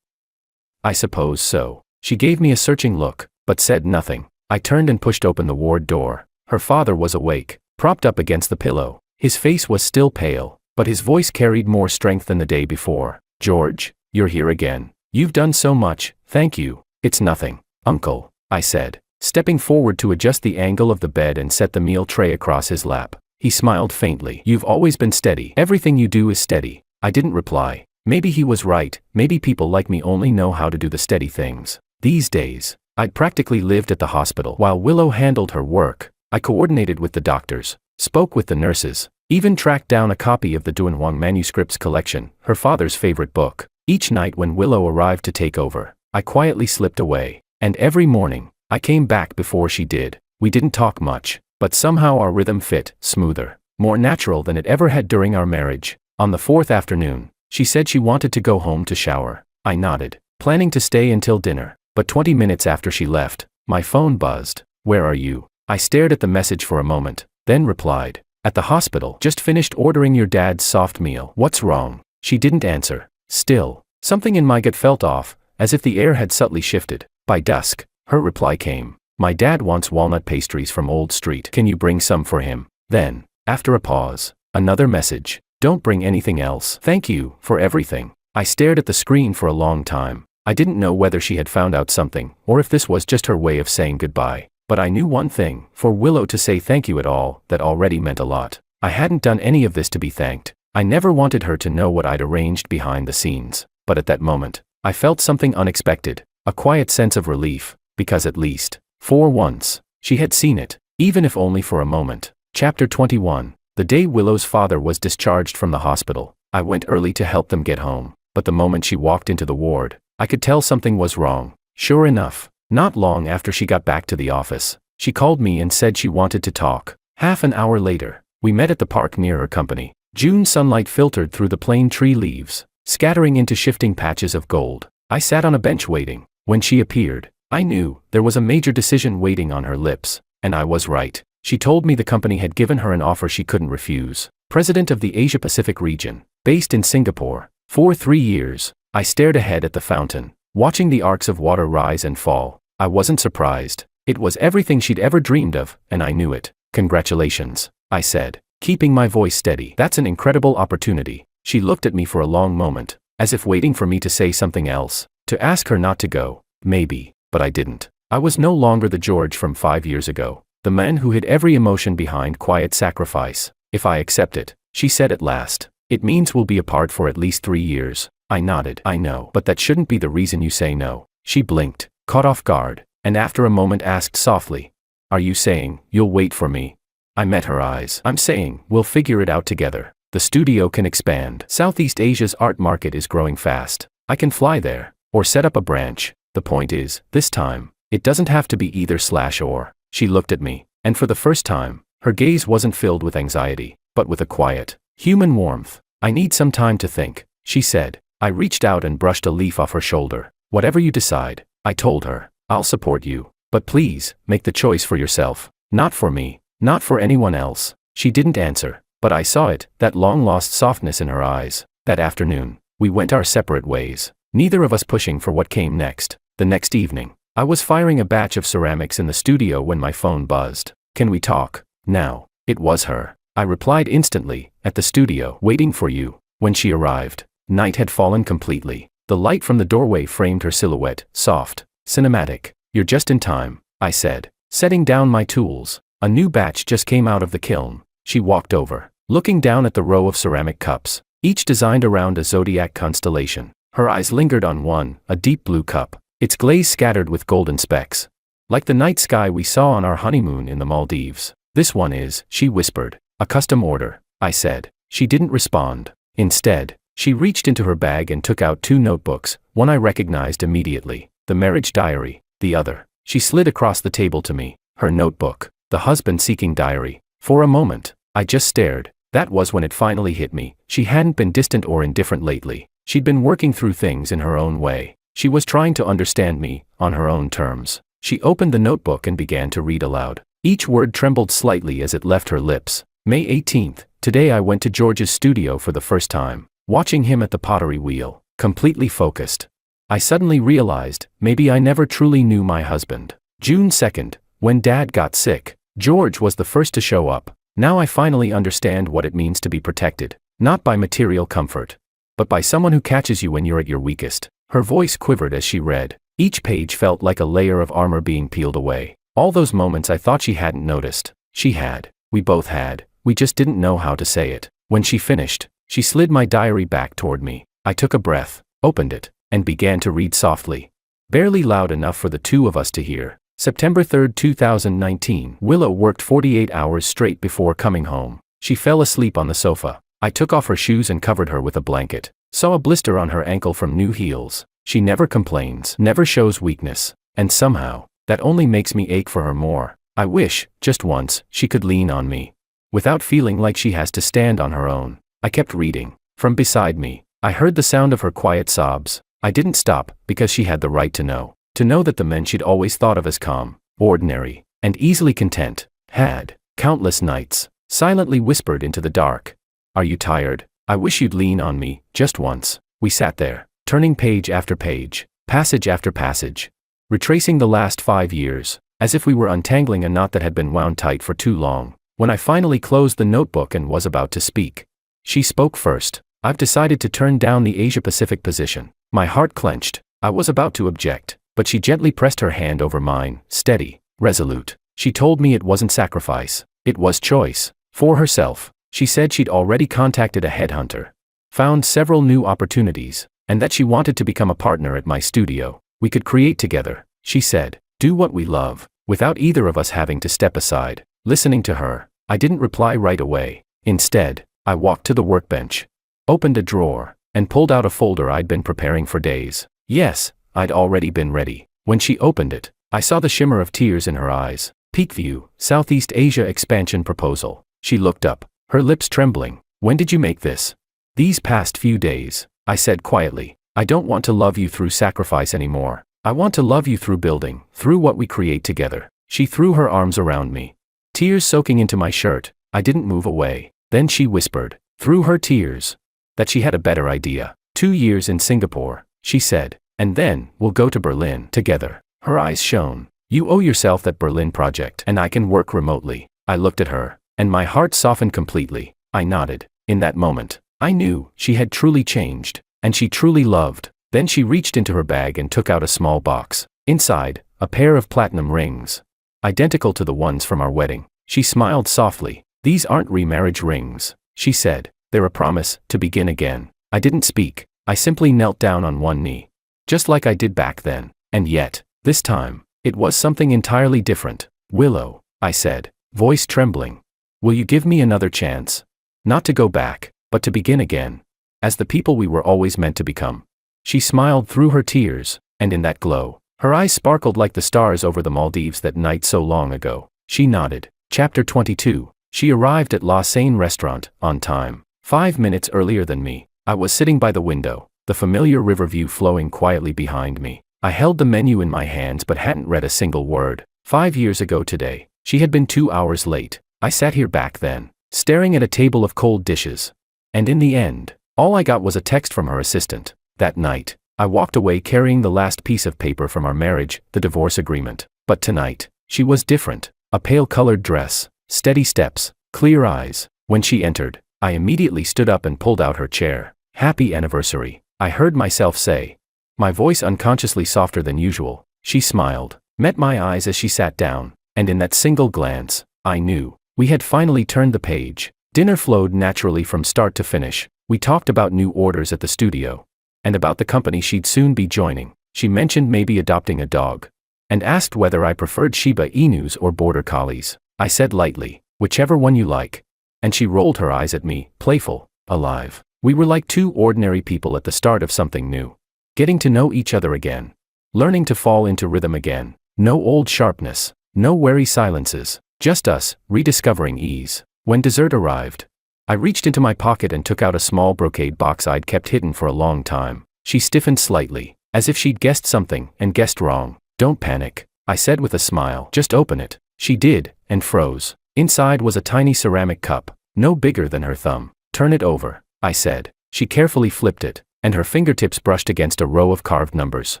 I suppose so. She gave me a searching look, but said nothing. I turned and pushed open the ward door. Her father was awake, propped up against the pillow. His face was still pale, but his voice carried more strength than the day before. George, you're here again. You've done so much, thank you. It's nothing, Uncle, I said, stepping forward to adjust the angle of the bed and set the meal tray across his lap. He smiled faintly. You've always been steady. Everything you do is steady. I didn't reply. Maybe he was right. Maybe people like me only know how to do the steady things. These days, I'd practically lived at the hospital. While Willow handled her work, I coordinated with the doctors, spoke with the nurses, even tracked down a copy of the Dunhuang manuscripts collection, her father's favorite book. Each night when Willow arrived to take over, I quietly slipped away. And every morning, I came back before she did. We didn't talk much, but somehow our rhythm fit, smoother, more natural than it ever had during our marriage. On the fourth afternoon, she said she wanted to go home to shower. I nodded, planning to stay until dinner. But 20 minutes after she left, my phone buzzed. Where are you? I stared at the message for a moment, then replied, at the hospital. Just finished ordering your dad's soft meal. What's wrong? She didn't answer. Still, something in my gut felt off, as if the air had subtly shifted. By dusk, her reply came. My dad wants walnut pastries from Old Street. Can you bring some for him? Then, after a pause, another message. Don't bring anything else. Thank you for everything. I stared at the screen for a long time. I didn't know whether she had found out something, or if this was just her way of saying goodbye. But I knew one thing, for Willow to say thank you at all, that already meant a lot. I hadn't done any of this to be thanked. I never wanted her to know what I'd arranged behind the scenes. But at that moment, I felt something unexpected, a quiet sense of relief, because at least, for once, she had seen it, even if only for a moment. Chapter 21. The day Willow's father was discharged from the hospital, I went early to help them get home. But the moment she walked into the ward, I could tell something was wrong. Sure enough, not long after she got back to the office, she called me and said she wanted to talk. Half an hour later, we met at the park near her company. June sunlight filtered through the plane tree leaves, scattering into shifting patches of gold. I sat on a bench waiting. When she appeared, I knew there was a major decision waiting on her lips, and I was right. She told me the company had given her an offer she couldn't refuse. President of the Asia-Pacific region, based in Singapore. For 3 years, I stared ahead at the fountain, watching the arcs of water rise and fall. I wasn't surprised. It was everything she'd ever dreamed of, and I knew it. Congratulations, I said, keeping my voice steady. That's an incredible opportunity. She looked at me for a long moment, as if waiting for me to say something else, to ask her not to go. Maybe, but I didn't. I was no longer the George from 5 years ago. The man who hid every emotion behind quiet sacrifice. If I accept it, she said at last, it means we'll be apart for at least 3 years. I nodded. I know, but that shouldn't be the reason you say no. She blinked, caught off guard, and after a moment asked softly, are you saying, you'll wait for me? I met her eyes. I'm saying, we'll figure it out together. The studio can expand. Southeast Asia's art market is growing fast. I can fly there, or set up a branch. The point is, this time, it doesn't have to be either/or. She looked at me, and for the first time, her gaze wasn't filled with anxiety, but with a quiet, human warmth. I need some time to think, she said. I reached out and brushed a leaf off her shoulder. Whatever you decide, I told her, I'll support you. But please, make the choice for yourself. Not for me, not for anyone else. She didn't answer, but I saw it, that long-lost softness in her eyes. That afternoon, we went our separate ways, neither of us pushing for what came next. The next evening, I was firing a batch of ceramics in the studio when my phone buzzed. Can we talk? Now. It was her. I replied instantly, at the studio, waiting for you. When she arrived, night had fallen completely. The light from the doorway framed her silhouette, soft, cinematic. You're just in time, I said, setting down my tools. A new batch just came out of the kiln. She walked over, looking down at the row of ceramic cups, each designed around a zodiac constellation. Her eyes lingered on one, a deep blue cup, its glaze scattered with golden specks. Like the night sky we saw on our honeymoon in the Maldives. This one is, she whispered, a custom order, I said. She didn't respond. Instead, she reached into her bag and took out 2 notebooks, one I recognized immediately, the marriage diary, the other. She slid across the table to me, her notebook, the husband-seeking diary. For a moment, I just stared. That was when it finally hit me. She hadn't been distant or indifferent lately. She'd been working through things in her own way. She was trying to understand me, on her own terms. She opened the notebook and began to read aloud. Each word trembled slightly as it left her lips. May 18th, today I went to George's studio for the first time, watching him at the pottery wheel, completely focused. I suddenly realized, maybe I never truly knew my husband. June 2nd, when Dad got sick, George was the first to show up. Now I finally understand what it means to be protected, not by material comfort, but by someone who catches you when you're at your weakest. Her voice quivered as she read. Each page felt like a layer of armor being peeled away. All those moments I thought she hadn't noticed. She had. We both had. We just didn't know how to say it. When she finished, she slid my diary back toward me. I took a breath, opened it, and began to read softly. Barely loud enough for the two of us to hear. September 3, 2019. Willow worked 48 hours straight before coming home. She fell asleep on the sofa. I took off her shoes and covered her with a blanket. Saw a blister on her ankle from new heels. She never complains, never shows weakness. And somehow, that only makes me ache for her more. I wish, just once, she could lean on me, without feeling like she has to stand on her own. I kept reading. From beside me, I heard the sound of her quiet sobs. I didn't stop, because she had the right to know. To know that the men she'd always thought of as calm, ordinary, and easily content, had, countless nights, silently whispered into the dark. Are you tired? I wish you'd lean on me, just once. We sat there, turning page after page, passage after passage, retracing the last 5 years, as if we were untangling a knot that had been wound tight for too long. When I finally closed the notebook and was about to speak, she spoke first. I've decided to turn down the Asia-Pacific position. My heart clenched. I was about to object, but she gently pressed her hand over mine, steady, resolute. She told me it wasn't sacrifice. It was choice. For herself. She said she'd already contacted a headhunter, found several new opportunities, and that she wanted to become a partner at my studio. We could create together, she said, do what we love, without either of us having to step aside. Listening to her, I didn't reply right away. Instead, I walked to the workbench, opened a drawer, and pulled out a folder I'd been preparing for days. Yes, I'd already been ready. When she opened it, I saw the shimmer of tears in her eyes. Peak View, Southeast Asia Expansion Proposal. She looked up, her lips trembling. When did you make this? These past few days, I said quietly. I don't want to love you through sacrifice anymore. I want to love you through building, through what we create together. She threw her arms around me, tears soaking into my shirt. I didn't move away. Then she whispered, through her tears, that she had a better idea. 2 years in Singapore, she said, and then we'll go to Berlin together. Her eyes shone. You owe yourself that Berlin project, and I can work remotely. I looked at her, and my heart softened completely. I nodded. In that moment, I knew she had truly changed, and she truly loved. Then she reached into her bag and took out a small box. Inside, a pair of platinum rings. identical to the ones from our wedding. She smiled softly. "These aren't remarriage rings," she said. "They're a promise to begin again." I didn't speak. I simply knelt down on one knee. Just like I did back then. And yet, this time, it was something entirely different. "Willow," I said, voice trembling. "Will you give me another chance? Not to go back, but to begin again. As the people we were always meant to become." She smiled through her tears, and in that glow, her eyes sparkled like the stars over the Maldives that night so long ago. She nodded. Chapter 22. She arrived at La Seine restaurant, on time. 5 minutes earlier than me. I was sitting by the window, the familiar river view flowing quietly behind me. I held the menu in my hands but hadn't read a single word. 5 years ago today, she had been 2 hours late. I sat here back then, staring at a table of cold dishes. And in the end, all I got was a text from her assistant. That night, I walked away carrying the last piece of paper from our marriage, the divorce agreement. But tonight, she was different. A pale-colored dress, steady steps, clear eyes. When she entered, I immediately stood up and pulled out her chair. "Happy anniversary," I heard myself say, my voice unconsciously softer than usual. She smiled, met my eyes as she sat down, and in that single glance, I knew we had finally turned the page. Dinner flowed naturally from start to finish. We talked about new orders at the studio, and about the company she'd soon be joining. She mentioned maybe adopting a dog, and asked whether I preferred Shiba Inus or Border Collies. I said lightly, "Whichever one you like." And she rolled her eyes at me, playful, alive. We were like two ordinary people at the start of something new. Getting to know each other again. Learning to fall into rhythm again. No old sharpness. No wary silences. Just us, rediscovering ease. When dessert arrived, I reached into my pocket and took out a small brocade box I'd kept hidden for a long time. She stiffened slightly, as if she'd guessed something and guessed wrong. "Don't panic," I said with a smile. "Just open it." She did, and froze. Inside was a tiny ceramic cup, no bigger than her thumb. "Turn it over," I said. She carefully flipped it, and her fingertips brushed against a row of carved numbers.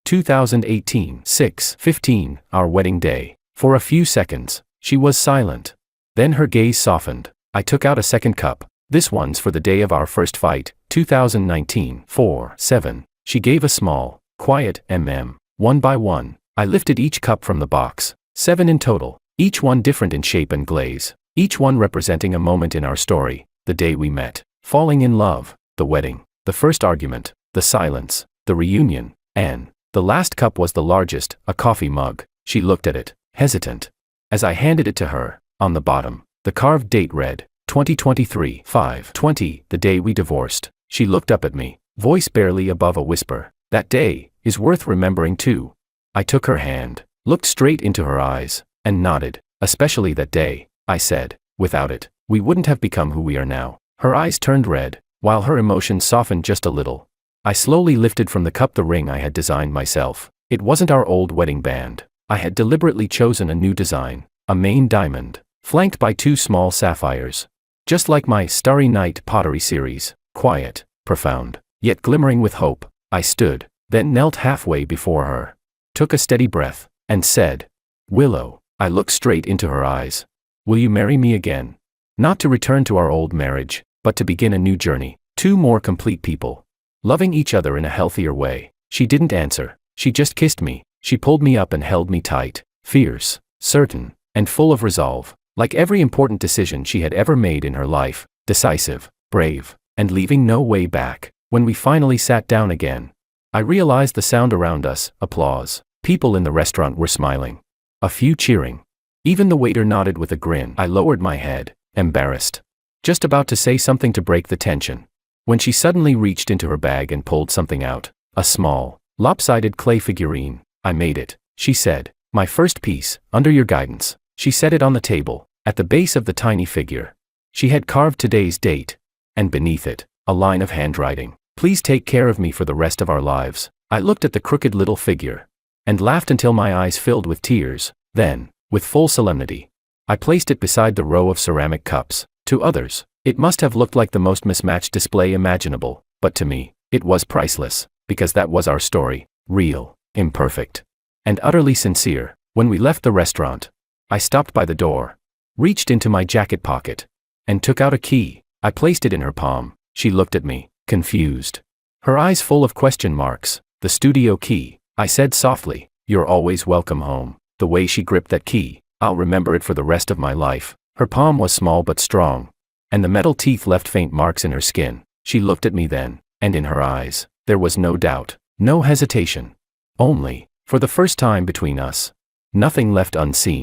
2018, 6/15, our wedding day. For a few seconds, she was silent. Then her gaze softened. I took out a second cup. "This one's for the day of our first fight, 2019, 4/7. She gave a small, quiet mm. One by one, I lifted each cup from the box. 7 in total, each one different in shape and glaze. Each one representing a moment in our story. The day we met, falling in love, the wedding, the first argument, the silence, the reunion, and the last cup was the largest, a coffee mug. She looked at it, hesitant. As I handed it to her, on the bottom, the carved date read, 2023, 5/20, the day we divorced. She looked up at me, voice barely above a whisper. "That day is worth remembering too." I took her hand, looked straight into her eyes, and nodded. "Especially that day," I said. "Without it, we wouldn't have become who we are now." Her eyes turned red, while her emotions softened just a little. I slowly lifted from the cup the ring I had designed myself. It wasn't our old wedding band. I had deliberately chosen a new design, a main diamond, flanked by 2 small sapphires. Just like my Starry Night pottery series, quiet, profound, yet glimmering with hope. I stood, then knelt halfway before her, took a steady breath, and said, "Willow." I looked straight into her eyes. "Will you marry me again? Not to return to our old marriage, but to begin a new journey, 2 more complete people, loving each other in a healthier way." She didn't answer. She just kissed me. She pulled me up and held me tight, fierce, certain, and full of resolve, like every important decision she had ever made in her life, decisive, brave, and leaving no way back. When we finally sat down again, I realized the sound around us, applause. People in the restaurant were smiling. A few cheering. Even the waiter nodded with a grin. I lowered my head, embarrassed, just about to say something to break the tension, when she suddenly reached into her bag and pulled something out. A small, lopsided clay figurine. "I made it," she said. "My first piece, under your guidance." She set it on the table, at the base of the tiny figure. She had carved today's date, and beneath it, a line of handwriting. "Please take care of me for the rest of our lives." I looked at the crooked little figure, and laughed until my eyes filled with tears. Then, with full solemnity, I placed it beside the row of ceramic cups. To others, it must have looked like the most mismatched display imaginable, but to me, it was priceless, because that was our story, real, imperfect, and utterly sincere. When we left the restaurant, I stopped by the door, reached into my jacket pocket, and took out a key. I placed it in her palm. She looked at me, confused, her eyes full of question marks. "The studio key," I said softly. "You're always welcome home." The way she gripped that key, I'll remember it for the rest of my life. Her palm was small but strong, and the metal teeth left faint marks in her skin. She looked at me then, and in her eyes, there was no doubt, no hesitation. Only, for the first time between us, nothing left unseen.